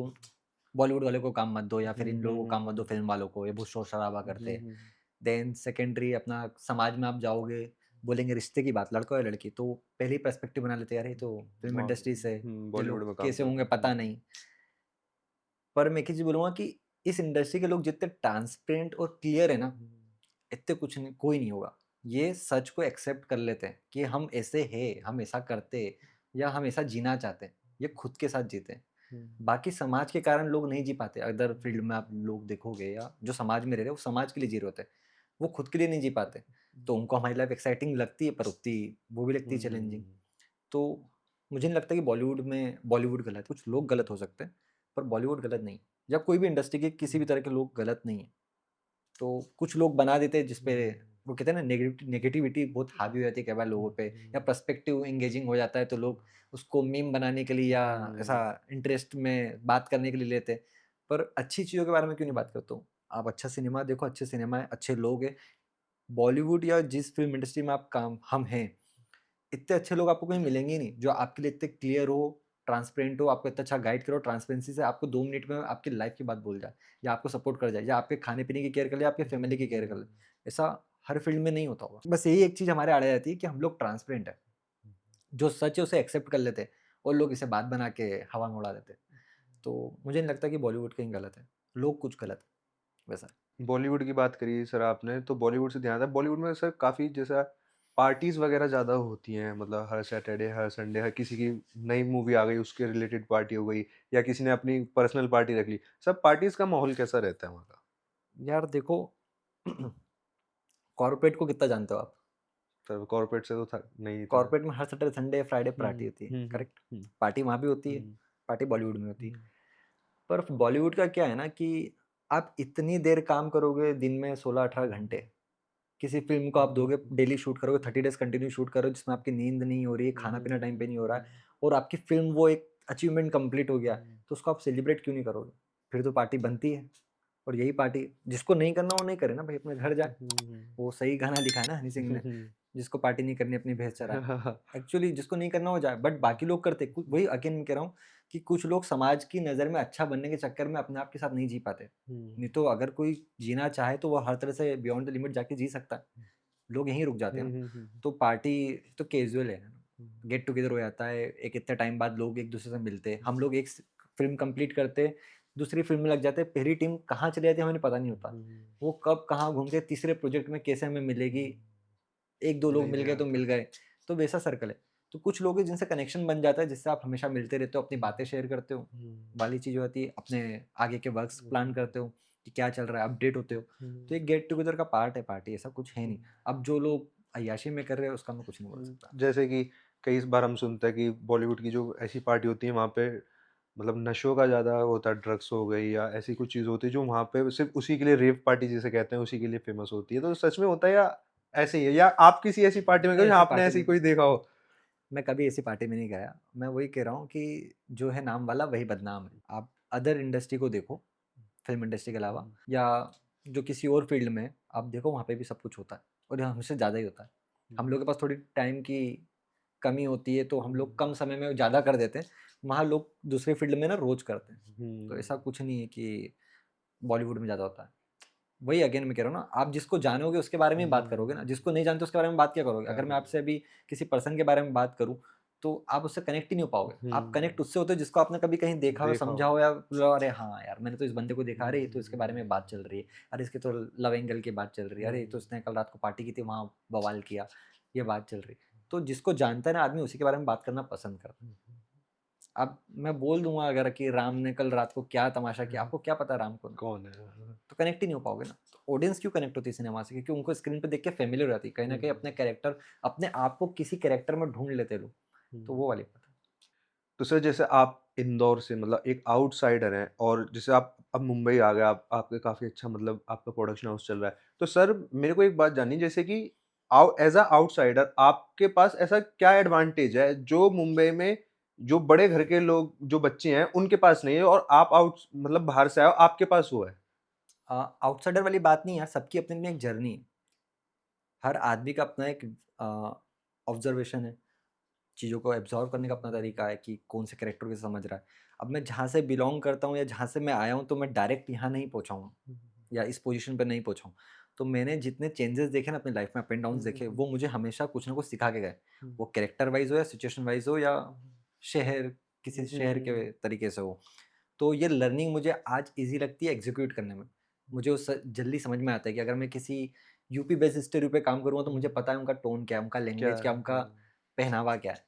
बॉलीवुड वाले को काम मत दो, या फिर इन लोगों को काम मत दो, फ़िल्म वालों को, ये बहुत शोर-शराबा करते हैं। देन सेकेंडरी अपना समाज में आप जाओगे, बोलेंगे रिश्ते की बात, लड़का और लड़की, तो पहले ही पर्सपेक्टिव बना लेते हैं, यार ये तो फ़िल्म इंडस्ट्री से, ये बॉलीवुड लोग में काम कैसे करते होंगे हैं। पता नहीं। पर मैं एक ही चीज़ बोलूँगा कि इस इंडस्ट्री के लोग जितने ट्रांसपेरेंट और क्लियर है ना, इतने कुछ नहीं, कोई नहीं होगा। ये सच को एक्सेप्ट कर लेते हैं कि हम ऐसे हैं, हम ऐसा करते हैं, या हम ऐसा जीना चाहते हैं। ये खुद के साथ जीते हैं। बाकी समाज के कारण लोग नहीं जी पाते। अदर फील्ड में आप लोग देखोगे, या जो समाज में रह रहे हैं, वो समाज के लिए जी रहे होते हैं। वो खुद के लिए नहीं जी पाते। तो उनको हमारी लाइफ एक्साइटिंग लगती है, पर उतनी वो भी लगती है चैलेंजिंग। तो मुझे नहीं लगता कि बॉलीवुड गलत है। कुछ लोग गलत हो सकते हैं, पर बॉलीवुड गलत नहीं है। या कोई भी इंडस्ट्री के किसी भी तरह के लोग गलत नहीं है। तो कुछ लोग बना देते हैं जिसपे वो कहते हैं ना, नेगेटिविटी बहुत हावी हो जाती है कई बार लोगों पे, या पर्सपेक्टिव एंगेजिंग हो जाता है, तो लोग उसको मीम बनाने के लिए या ऐसा इंटरेस्ट में बात करने के लिए लेते हैं। पर अच्छी चीज़ों के बारे में क्यों नहीं बात करते हो? आप अच्छा सिनेमा देखो, अच्छे सिनेमा है, अच्छे लोग हैं। बॉलीवुड या जिस फ़िल्म इंडस्ट्री में आप काम हम हैं, इतने अच्छे लोग आपको कहीं मिलेंगे ही नहीं, जो आपके लिए इतने क्लियर हो, ट्रांसपेरेंट हो, आपको इतना अच्छा गाइड करो, ट्रांसपेरेंसी से आपको 2 मिनट में आपकी लाइफ़ की बात बोल जाए, या आपको सपोर्ट कर जाए, या आपके खाने-पीने की केयर कर ले, या आपके फैमिली की केयर कर ले। ऐसा हर फ़ील्ड में नहीं होता होगा। बस यही एक चीज़ हमारे आड़े आ जाती है कि हम लोग ट्रांसपेरेंट हैं। जो सच है उसे एक्सेप्ट कर लेते हैं, और लोग इसे बात बना के हवा में उड़ा देते हैं। तो मुझे नहीं लगता कि बॉलीवुड कहीं गलत है, लोग कुछ गलत है, वैसा है। बॉलीवुड की बात करी सर आपने, तो बॉलीवुड से ध्यान आता है, बॉलीवुड में सर काफ़ी जैसा पार्टीज़ वगैरह ज़्यादा होती हैं, मतलब हर सैटरडे, हर संडे, हर किसी की नई मूवी आ गई, उसके रिलेटेड पार्टी हो गई, या किसी ने अपनी पर्सनल पार्टी रख ली। सब पार्टीज़ का माहौल कैसा रहता है वहाँ का? यार देखो, कॉर्पोरेट को कितना जानते हो आप? सर कॉर्पोरेट से तो था नहीं इतना। कॉर्पोरेट में हर सैटरडे, संडे, फ्राइडे पार्टी हुँ, होती है, हुँ, हुँ, करेक्ट? हुँ, पार्टी वहाँ भी होती है, हुँ, पार्टी बॉलीवुड में होती है। हुँ, पर बॉलीवुड का क्या है ना कि आप इतनी देर काम करोगे दिन में 16-18 घंटे, किसी फ़िल्म को आप दोगे, डेली शूट करोगे, 30 डेज़ कंटिन्यू शूट करो जिसमें आपकी नींद नहीं हो रही है, खाना-पीना टाइम पे नहीं हो रहा है और आपकी फ़िल्म वो एक अचीवमेंट कंप्लीट हो गया, तो उसको आप सेलिब्रेट क्यों नहीं करोगे? फिर तो पार्टी बनती है और यही पार्टी जिसको नहीं करना वो नहीं करे ना भाई, अपने घर जाए। वो सही गाना लिखा है ना हनी सिंह ने, जिसको पार्टी नहीं करनी अपनी भैंस चराए। एक्चुअली जिसको नहीं करना वो जाए, बट बाकी लोग करते। कुछ वही अगेन मैं कह रहा हूँ कि कुछ लोग समाज की नज़र में अच्छा बनने के चक्कर में अपने आप के साथ नहीं जी पाते। नहीं तो अगर कोई जीना चाहे तो वो हर तरह से बियॉन्ड द लिमिट जाके जी सकता है। लोग यहीं रुक जाते हैं ना। तो पार्टी तो कैजुअल है, गेट टुगेदर हो जाता है, एक इतने टाइम बाद लोग एक दूसरे से मिलते हैं। हम लोग एक फिल्म कंप्लीट करते, दूसरी फिल्म में लग जाते, पहली टीम कहाँ चली जाती है हमें पता नहीं होता। वो कब कहाँ घूम के तीसरे प्रोजेक्ट में कैसे हमें मिलेगी, एक दो लोग नहीं मिल गए तो आता। मिल गए, तो वैसा सर्कल है। तो कुछ लोग हैं जिनसे कनेक्शन बन जाता है, जिससे आप हमेशा मिलते रहते हो, अपनी बातें शेयर करते हो, वाली चीज़ होती है, अपने आगे के वर्क्स प्लान करते हो कि क्या चल रहा है, अपडेट होते हो। तो एक गेट टुगेदर का पार्ट है पार्टी, ऐसा कुछ है नहीं। अब जो लोग अय्याशी में कर रहे हैं उसका मैं कुछ नहीं बोल सकता। जैसे कि कई बार हम सुनते हैं कि बॉलीवुड की जो ऐसी पार्टी होती है वहाँ पे मतलब नशों का ज़्यादा होता है, ड्रग्स हो गई या ऐसी कुछ चीज़ होती है जो वहाँ पे सिर्फ उसी के लिए रेव पार्टी जिसे कहते हैं उसी के लिए फेमस होती है। तो सच में होता है या ऐसे ही है? या आप किसी ऐसी पार्टी में गए मैं जहाँ ऐसी आपने पार्टी ऐसी में कोई देखा हो? मैं कभी ऐसी पार्टी में नहीं गया। मैं वही कह रहा हूँ कि जो है नाम वाला वही बदनाम है। आप अदर इंडस्ट्री को देखो, फ़िल्म इंडस्ट्री के अलावा या जो किसी और फ़ील्ड में है, आप देखो वहाँ पे भी सब कुछ होता है और यहाँ हमसे ज़्यादा ही होता है। हम लोग के पास थोड़ी टाइम की कमी होती है तो हम लोग कम समय में ज़्यादा कर देते हैं। वहाँ लोग दूसरे फ़ील्ड में ना रोज़ करते हैं। तो ऐसा कुछ नहीं है कि बॉलीवुड में ज़्यादा होता है। वही अगेन मैं कह रहा हूँ ना, आप जिसको जानोगे उसके बारे में ही बात करोगे ना, जिसको नहीं जानते उसके बारे में बात क्या करोगे? अगर मैं आपसे अभी किसी पर्सन के बारे में बात करूँ, तो आप उससे कनेक्ट ही नहीं हो पाओगे। आप कनेक्ट उससे होते हो जिसको आपने कभी कहीं देखा हो, देखा समझा हो। हो या बोला, अरे हाँ यार, मैंने तो इस बंदे को देखा, अरे ये तो इसके बारे में बात चल रही है, अरे इसके तो लव एंगल की बात चल रही है, अरे ये तो इसने कल रात को पार्टी की थी, वहाँ बवाल किया, ये बात चल रही है। तो जिसको जानता है ना आदमी, उसी के बारे में बात करना पसंद करता है। अब मैं बोल दूंगा अगर कि राम ने कल रात को क्या तमाशा किया, आपको क्या पता राम को, कौन है? तो कनेक्ट ही नहीं हो पाओगे ना। तो ऑडियंस क्यों कनेक्ट होती है सिनेमा से? क्योंकि उनको स्क्रीन पे देख के फैमिलियर रहती है, कहीं ना कहीं अपने कैरेक्टर, अपने आप को किसी कैरेक्टर में ढूंढ लेते लोग। तो वो वाली बात है। तो सर जैसे आप इंदौर से मतलब एक आउटसाइडर हैं और जैसे आप अब मुंबई आ गए, आप आपके काफ़ी अच्छा मतलब आपका प्रोडक्शन हाउस चल रहा है। तो सर मेरे को एक बात जाननी है जैसे कि एज़ अ आउटसाइडर आपके पास ऐसा क्या एडवांटेज है जो मुंबई में जो बड़े घर के लोग जो बच्चे हैं उनके पास नहीं है और आप आउट मतलब बाहर से आए हो आपके पास वो है? आउटसाइडर वाली बात नहीं है, सबकी अपनी अपनी एक जर्नी है। हर आदमी का अपना एक ऑब्जर्वेशन है, चीज़ों को एब्जॉर्व करने का अपना तरीका है कि कौन से कैरेक्टर को समझ रहा है। अब मैं जहाँ से बिलोंग करता हूँ या जहाँ से मैं आया हूँ, तो मैं डायरेक्ट यहाँ नहीं पहुँचा हूँ या इस पोजीशन पे नहीं पहुँचा हूँ। तो मैंने जितने चेंजेस देखे ना अपनी लाइफ में, अप एंड डाउन्स देखे, वो मुझे हमेशा कुछ ना कुछ सिखा के गए। वो कैरेक्टर वाइज़ हो या सिचुएशन वाइज़ हो या शहर, किसी शहर के तरीके से हो। तो ये लर्निंग मुझे आज ईज़ी लगती है एग्ज़ीक्यूट करने में। मुझे वो जल्दी समझ में आता है कि अगर मैं किसी यूपी बेस्ड स्टोरी पे काम करूँगा तो मुझे पता है उनका टोन क्या है, उनका क्या लैंग्वेज क्या है, है? उनका पहनावा क्या है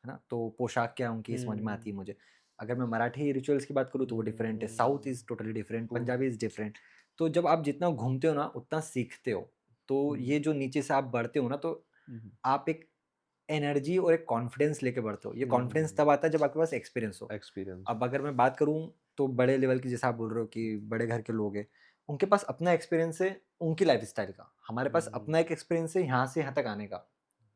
ना? तो पोशाक क्या है उनकी समझ में आती है मुझे। अगर मैं मराठी रिचुअल्स की बात करूँ तो वो डिफरेंट है, south is totally different, Punjabi is different. तो जब आप जितना घूमते हो ना उतना सीखते हो। तो ये जो नीचे से आप बढ़ते हो ना, तो आप एक एनर्जी और एक कॉन्फिडेंस लेके बढ़ते हो। ये कॉन्फिडेंस तब आता है जब आपके पास एक्सपीरियंस हो। एक्सपीरियंस अब अगर मैं बात करूँ तो बड़े लेवल की, जैसे आप बोल रहे हो कि बड़े घर के लोग हैं, उनके पास अपना एक्सपीरियंस है उनकी लाइफ़स्टाइल का। हमारे पास अपना एक एक्सपीरियंस है यहाँ से यहाँ तक आने का,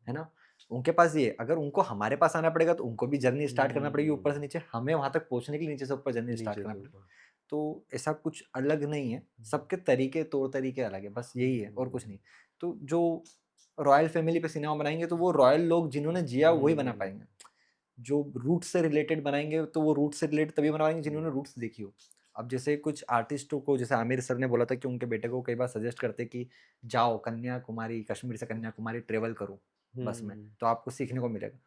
है ना? उनके पास ये है, अगर उनको हमारे पास आना पड़ेगा तो उनको भी जर्नी स्टार्ट करना पड़ेगी ऊपर से नीचे, हमें वहाँ तक पहुँचने के लिए नीचे से ऊपर जर्नी स्टार्ट नीचे करना से पड़ेगा। ऊपर। तो ऐसा कुछ अलग नहीं है, सबके तरीके तौर तरीके अलग है, बस यही है और कुछ नहीं। तो जो रॉयल फैमिली पे सिनेमा बनाएँगे तो वो रॉयल लोग जिन्होंने जिया वही बना पाएँगे। जो रूट से रिलेटेड बनाएँगे तो वो रूट से रिलेटेड तभी बना पाएँगे जिन्होंने रूट्स देखी हो। अब जैसे कुछ आर्टिस्टों को, जैसे आमिर सर ने बोला था कि उनके बेटे को कई बार सजेस्ट करते कि जाओ कन्याकुमारी, कश्मीर से कन्याकुमारी ट्रैवल करो बस में, तो आपको सीखने को मिलेगा।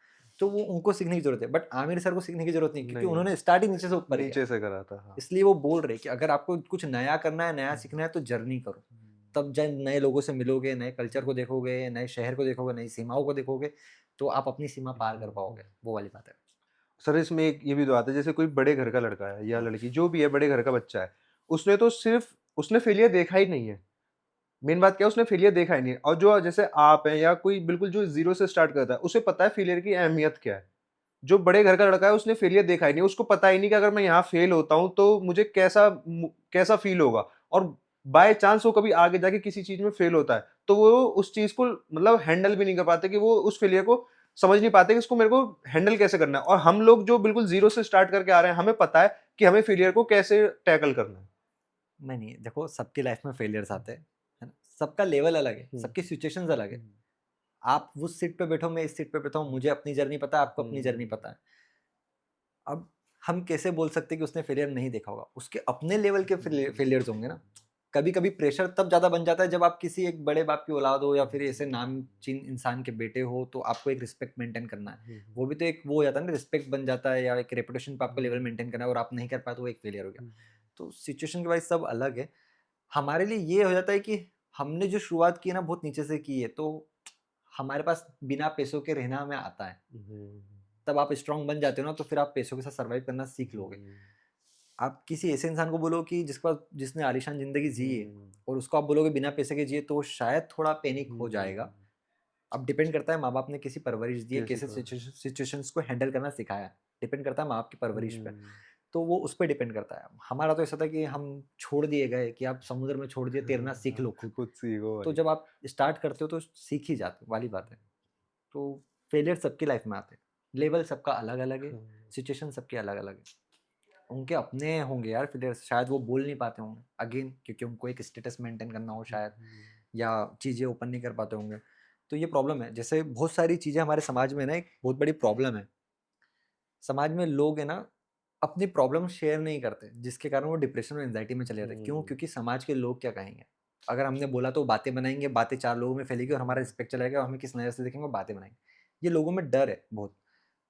तो वो उनको सीखने की ज़रूरत है, बट आमिर सर को सीखने की ज़रूरत नहीं, क्योंकि नहीं, उन्होंने स्टार्ट ही नीचे से ऊपर किया। नीचे से करा था, हाँ। इसलिए वो बोल रहे हैं कि अगर आपको कुछ नया करना है, नया सीखना है तो जर्नी करो। तब जब नए लोगों से मिलोगे, नए कल्चर को देखोगे, नए शहर को देखोगे, नई सीमाओं को देखोगे, तो आप अपनी सीमा पार कर पाओगे। वो वाली बात है। सर इसमें एक ये भी तो आता है जैसे कोई बड़े घर का लड़का है या लड़की जो भी है बड़े घर का बच्चा है, उसने तो सिर्फ़ उसने फेलियर देखा ही नहीं है। मेन बात क्या है उसने फेलियर देखा ही नहीं है और जो जैसे आप हैं या कोई बिल्कुल जो ज़ीरो से स्टार्ट करता है, उसे पता है फेलियर की अहमियत क्या है। जो बड़े घर का लड़का है उसने फेलियर देखा ही नहीं, उसको पता ही नहीं कि अगर मैं यहाँ फेल होता हूँ तो मुझे कैसा फ़ील होगा और बाय चांस वो कभी आगे जाके किसी चीज़ में फेल होता है, तो वो उस चीज़ को मतलब हैंडल भी नहीं कर पाते कि वो उस फेलियर को समझ नहीं पाते कि इसको मेरे को हैंडल कैसे करना है। और हम लोग जो बिल्कुल ज़ीरो से स्टार्ट करके आ रहे हैं, हमें पता है कि हमें फेलियर को कैसे टैकल करना है। नहीं, देखो सबकी लाइफ में फेलियर्स आते हैं, है ना? सबका लेवल अलग है, हुँ। सबकी सिचुएशंस अलग है। हुँ। आप उस सीट पे बैठो, मैं इस सीट पे बैठा हूँ, मुझे अपनी जर्नी पता है, आपको अपनी जर्नी पता है। अब हम कैसे बोल सकते हैं कि उसने फेलियर नहीं देखा होगा? उसके अपने लेवल के फेलियर्स होंगे ना। कभी-कभी प्रेशर तब ज़्यादा बन जाता है जब आप किसी एक बड़े बाप की औलाद हो या फिर ऐसे नामचीन इंसान के बेटे हो, तो आपको एक रिस्पेक्ट मेंटेन करना है। वो भी तो एक वो हो जाता है ना, रिस्पेक्ट बन जाता है या एक रेपुटेशन पे आपको लेवल मेंटेन करना है और आप नहीं कर पाए तो वो एक फेलियर हो गया। तो सिचुएशन के वाइज़ सब अलग है। हमारे लिए ये हो जाता है कि हमने जो शुरुआत की है ना बहुत नीचे से की है, तो हमारे पास बिना पैसों के रहना हमें आता है। तब आप स्ट्रॉन्ग बन जाते हो ना, तो फिर आप पैसों के साथ सर्वाइव करना सीख लोगे। आप किसी ऐसे इंसान को बोलो कि जिसने आलीशान ज़िंदगी जी है और उसको आप बोलोगे बिना पैसे के जिए, तो वो शायद थोड़ा पैनिक हो जाएगा। अब डिपेंड करता है माँ-बाप ने कैसी परवरिश दी है, कैसी कैसे परवरिश? सिचुएशंस को हैंडल करना सिखाया है। डिपेंड करता है माँ-बाप की परवरिश पे। तो वो उस पे डिपेंड करता है। हमारा तो ऐसा था कि हम छोड़ दिए गए कि आप समुद्र में छोड़ दिए, तैरना सीख लो खुद। खुद सीखो तो भाई। जब आप स्टार्ट करते हो तो सीख ही जाते हो, वाली बात है। तो फेलियर सबकी लाइफ में आते हैं। लेवल सबका अलग-अलग है, सिचुएशन सबकी अलग-अलग है। उनके अपने होंगे यार फेलियर्स, शायद वो बोल नहीं पाते होंगे, अगेन क्योंकि उनको एक स्टेटस मेंटेन करना हो शायद, या चीज़ें ओपन नहीं कर पाते होंगे। तो ये प्रॉब्लम है। जैसे बहुत सारी चीज़ें हमारे समाज में ना एक बहुत बड़ी प्रॉब्लम है। समाज में लोग है ना, अपनी प्रॉब्लम शेयर नहीं करते, जिसके कारण वो डिप्रेशन और एंग्जायटी में चले जाते हैं। क्यों? क्योंकि समाज के लोग क्या कहेंगे? अगर हमने बोला तो बातें बनाएँगे, बातें 4 लोगों में फैलेगी और हमारा रिस्पेक्ट चला जाएगा और हमें किस नज़र से देखेंगे और बातें बनाएँगे। ये लोगों में डर है बहुत,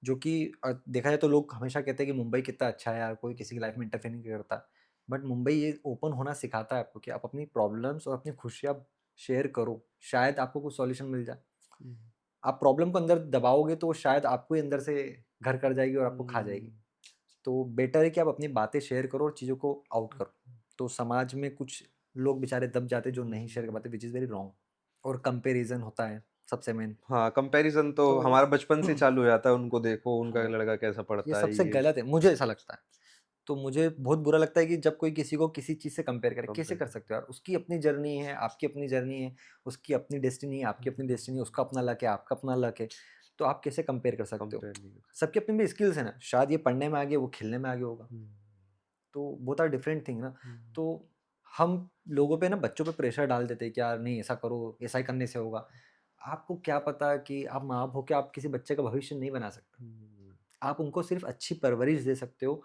जो कि देखा जाए तो लोग हमेशा कहते हैं कि मुंबई कितना अच्छा है यार, कोई किसी की लाइफ में इंटरफेयर नहीं करता। बट मुंबई ये ओपन होना सिखाता है आपको कि आप अपनी प्रॉब्लम्स और अपनी खुशियाँ शेयर करो, शायद आपको कुछ सॉल्यूशन मिल जाए। आप प्रॉब्लम को अंदर दबाओगे तो वो शायद आपको ही अंदर से घर कर जाएगी और आपको खा जाएगी। तो बेटर है कि आप अपनी बातें शेयर करो और चीज़ों को आउट करो। तो समाज में कुछ लोग बेचारे दब जाते हैं जो नहीं शेयर कर पाते, व्हिच इज़ वेरी रॉन्ग। और कंपैरिज़न होता है सबसे मेन। हाँ, कंपैरिज़न तो तो हमारा बचपन से चालू हो जाता है, उनको देखो उनका हाँ, लड़का कैसा ये पढ़ता है, सबसे ये गलत है, मुझे ऐसा लगता है। तो मुझे बहुत बुरा लगता है कि जब कोई किसी को किसी चीज़ से कंपेयर करे, कैसे कर कंपैरिज़न। सकते हो यार? उसकी अपनी जर्नी है, आपकी अपनी जर्नी है, उसकी अपनी डेस्टिनी है, आपकी अपनी डेस्टिनी है, उसका अपना लक है, आपका अपना लक है। तो आप कैसे कंपेयर कर सकते हो? कंपेयर नहीं कर सबकी अपनी-अपनी स्किल्स है ना, शायद ये पढ़ने में आगे, वो खेलने में आगे होगा। हुँ, तो बोथ आर डिफरेंट थिंग ना। हुँ, तो हम लोगों पे ना, बच्चों पे प्रेशर डाल देते हैं कि यार नहीं ऐसा करो, ऐसा ही करने से होगा। आपको क्या पता कि आप माँ बाप हो के आप किसी बच्चे का भविष्य नहीं बना सकते। हुँ, आप उनको सिर्फ अच्छी परवरिश दे सकते हो,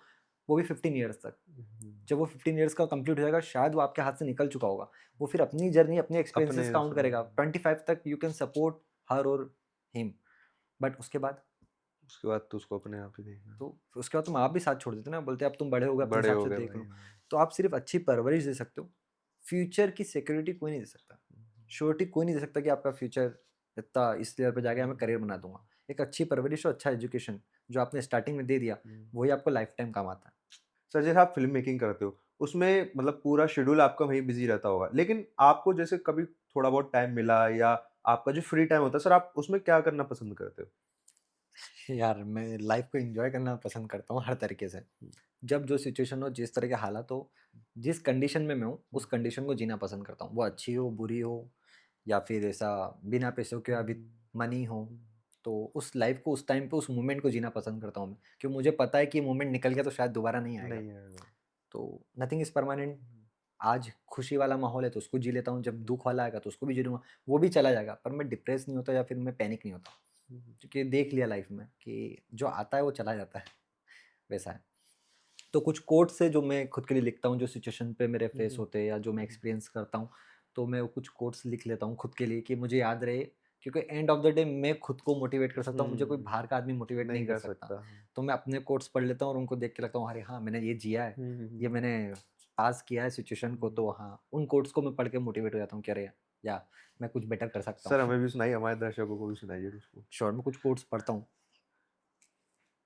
वो भी 15 ईयर्स तक। हुँ। जब वो 15 ईयर्स का कंप्लीट हो जाएगा, शायद वो आपके हाथ से निकल चुका होगा। वो फिर अपनी जर्नी, अपने अपने एक्सपीरियंसेस काउंट से करेगा। 25 तक यू कैन सपोर्ट हर और हिम, बट उसके बाद उसके बाद तो उसको अपने आप ही देखना है। तो उसके बाद तो माँ-बाप भी साथ छोड़ देते हैं ना, बोलते हैं अब तुम बड़े हो गए, अपने बड़े हिसाब हो से गए देख भाई, लो। हाँ। तो आप सिर्फ अच्छी परवरिश दे सकते हो, फ्यूचर की सिक्योरिटी कोई नहीं दे सकता। श्योरिटी कोई नहीं दे सकता कि आपका फ्यूचर इतना इस लेवल पे जाके मैं करियर बना दूँगा। एक अच्छी परवरिश और अच्छा एजुकेशन जो आपने स्टार्टिंग में दे दिया, वही आपको लाइफ टाइम काम आता है। सर जैसे आप फ़िल्म मेकिंग करते हो, उसमें मतलब पूरा शेड्यूल आपका वहीं बिज़ी रहता होगा। लेकिन आपको जैसे कभी थोड़ा बहुत टाइम मिला या आपका जो फ्री टाइम होता है, सर आप उसमें क्या करना पसंद करते हो? यार मैं लाइफ को एन्जॉय करना पसंद करता हूँ हर तरीके से। जब जो सिचुएशन हो, जिस तरह के हालात हो, जिस कंडीशन में मैं हूँ, उस कंडीशन को जीना पसंद करता हूँ। वो अच्छी हो, बुरी हो या फिर ऐसा बिना पैसों के या विद मनी हो, तो उस लाइफ को, उस टाइम पे, उस मोमेंट को जीना पसंद करता हूँ मैं। क्योंकि मुझे पता है कि ये मोमेंट निकल गया तो शायद दोबारा नहीं आएगा। नहीं आएगा। तो नथिंग इज़ परमानेंट। आज खुशी वाला माहौल है तो उसको जी लेता हूँ, जब दुःख वाला आएगा तो उसको भी जी लूँगा। वो भी चला जाएगा, पर मैं डिप्रेस नहीं होता या फिर मैं पैनिक नहीं होता। क्योंकि देख लिया लाइफ में कि जो आता है वो चला जाता है, वैसा है। तो कुछ कोट्स है जो मैं खुद के लिए लिखता हूँ, जो सिचुएशन पे मेरे फेस होते हैं या जो मैं एक्सपीरियंस करता हूँ, तो मैं वो कुछ कोट्स लिख लेता हूँ खुद के लिए कि मुझे याद रहे। क्योंकि एंड ऑफ द डे मैं खुद को मोटिवेट कर सकता हूँ, मुझे कोई बाहर का आदमी मोटिवेट नहीं नहीं कर कर सकता। सकता। तो मैं अपने कोट्स पढ़ लेता हूँ और उनको देख के लगता हूँ अरे हाँ, मैंने ये जिया है, हुँ, हुँ, हुँ। ये मैंने पास किया है सिचुएशन को, तो हाँ, उन कोट्स को मैं पढ़ के मोटिवेट हो जाता हूँ कि अरे या मैं कुछ बेटर कर सकता सर हूँ। हमें भी सुनाइए, हमारे दर्शकों को भी सुनाइए कुछ। श्योर, मैं कुछ कोट्स पढ़ता हूँ।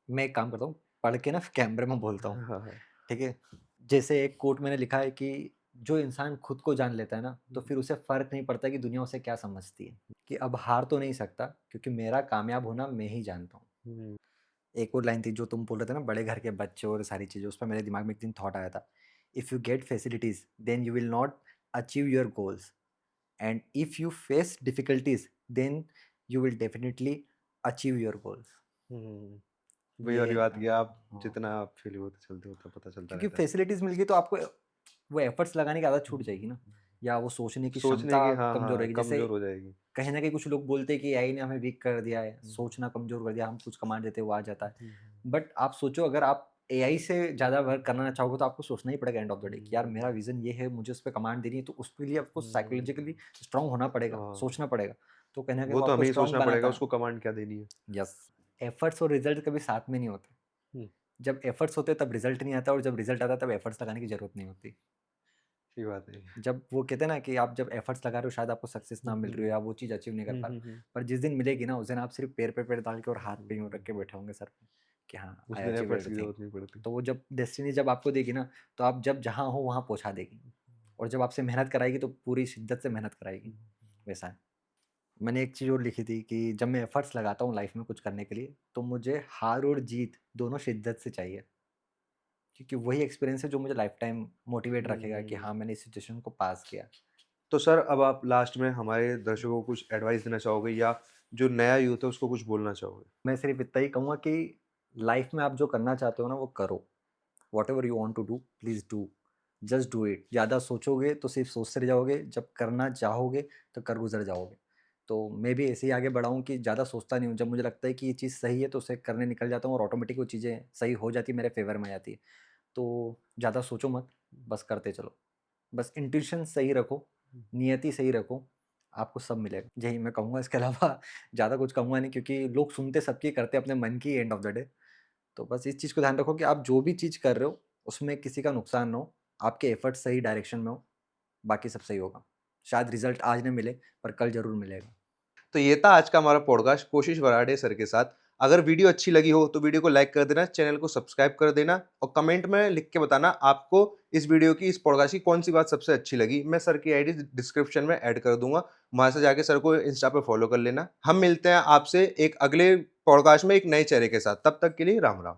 मैं एक काम करता हूँ, पढ़ के ना कैमरे में बोलता हूँ, हाँ, हाँ, हाँ। ठीक है? जैसे एक कोट मैंने लिखा है कि जो इंसान खुद को जान लेता है ना, तो फिर उसे फ़र्क नहीं पड़ता कि दुनिया उसे क्या समझती है। कि अब हार तो नहीं सकता क्योंकि मेरा कामयाब होना मैं ही जानता हूँ। हुँ, एक और लाइन थी जो तुम बोल रहे थे ना, बड़े घर के बच्चे और सारी चीज़ें, उस पे मेरे दिमाग में एक दिन थॉट आया था। If you get facilities then you will not achieve your goals. And if you face difficulties, then you will definitely achieve your goals. वही वाली ये बात कि आप हाँ, जितना आप फेल होते चलते होते पता चलता क्योंकि रहता है फैसिलिटीज मिल गई तो आपको वो एफर्ट्स लगाने की आदत छूट जाएगी ना, या वो सोचने की सोचने क्षमता की हाँ कमजोर हाँ रहेगी। जैसे कमजोर हो जाएगी कहीं ना कहीं कुछ लोग बोलते हैं कि एआई ने हमें वीक कर दिया है, सोचना कमजोर कर दिया, हम कुछ कमांड देते हैं वो आ जाता है। बट आप सोचो, अगर आप एआई से ज़्यादा वर्क करना चाहोगे तो आपको सोचना ही पड़ेगा एंड ऑफ द डे कि यार मेरा विजन ये है, मुझे उस पर कमांड देनी है, तो उसके लिए आपको साइकोलॉजिकली स्ट्रांग होना पड़ेगा, हाँ सोचना पड़ेगा। तो कहीं ना कहीं वो वो तो आपको हमें ही स्ट्रांग सोचना पड़ेगा बनाता है। उसको कमांड क्या देनी है यस, एफर्ट्स और रिजल्ट कभी साथ में नहीं होते। हम्म, जब एफर्ट्स होते हैं तब रिजल्ट नहीं आता, और जब रिजल्ट आता है तब एफर्ट्स लगाने की जरूरत नहीं होती। ये बात है जब वो कहते हैं ना कि आप जब एफर्ट्स लगा रहे हो शायद आपको सक्सेस ना मिल रही हो या वो चीज़ अचीव नहीं कर पा रहे हो, पर जिस दिन मिलेगी ना उस दिन आप सिर्फ पैर पे पैर डाल के और हाथ पे यूं रख के बैठे होंगे सर पे कि हाँ उस आई दिन अचीव एफर्ट्स की एवरीथिंग। जरूरत नहीं पड़ती तो वो जब डेस्टिनी जब आपको देगी ना, तो आप जब जहाँ हो वहाँ पहुँचा देगी, और जब आपसे मेहनत कराएगी तो पूरी शिद्दत से मेहनत कराएगी। वैसा है। मैंने एक चीज़ और लिखी थी कि जब मैं एफर्ट्स लगाता हूँ लाइफ में कुछ करने के लिए, तो मुझे हार और जीत दोनों शिद्दत से चाहिए, क्योंकि वही एक्सपीरियंस है जो मुझे लाइफ टाइम मोटिवेट रखेगा कि हाँ मैंने इस सिचुएशन को पास किया। तो सर अब आप लास्ट में हमारे दर्शकों को कुछ एडवाइस देना चाहोगे या जो नया यूथ है उसको कुछ बोलना चाहोगे मैं सिर्फ इतना ही कहूँगा कि लाइफ में आप जो करना चाहते हो ना वो करो। Whatever you want to do please do, just do it. ज़्यादा सोचोगे तो सिर्फ सोचते रह जाओगे, जब करना चाहोगे तो कर गुजर जाओगे। तो मैं भी ऐसे ही आगे बढ़ा हूँ कि ज़्यादा सोचता नहीं हूँ, जब मुझे लगता है कि ये चीज़ सही है तो उसे करने निकल जाता हूँ और ऑटोमेटिक वो चीज़ें सही हो जाती है, मेरे फेवर में आ जाती है। तो ज़्यादा सोचो मत, बस करते चलो। बस इंट्यूशन सही रखो, नियति सही रखो, आपको सब मिलेगा। यही मैं कहूँगा, इसके अलावा ज़्यादा कुछ कहूँगा नहीं, क्योंकि लोग सुनते सबकी करते अपने मन की एंड ऑफ द डे। तो बस इस चीज़ को ध्यान रखो कि आप जो भी चीज़ कर रहे हो, उसमें किसी का नुकसान ना हो, आपके एफर्ट सही डायरेक्शन में हो, बाकी सब सही होगा। शायद रिज़ल्ट आज ना मिले, पर कल ज़रूर मिलेगा। तो ये था आज का हमारा पॉडकास्ट कोशिश वराडे सर के साथ अगर वीडियो अच्छी लगी हो तो वीडियो को लाइक कर देना चैनल को सब्सक्राइब कर देना और कमेंट में लिख के बताना आपको इस वीडियो की इस पॉडकास्ट की कौन सी बात सबसे अच्छी लगी मैं सर की आईडी डिस्क्रिप्शन में ऐड कर दूंगा वहां से जाके सर को इंस्टा पे फॉलो कर लेना हम मिलते हैं आपसे एक अगले पॉडकास्ट में एक नए चेहरे के साथ तब तक के लिए राम राम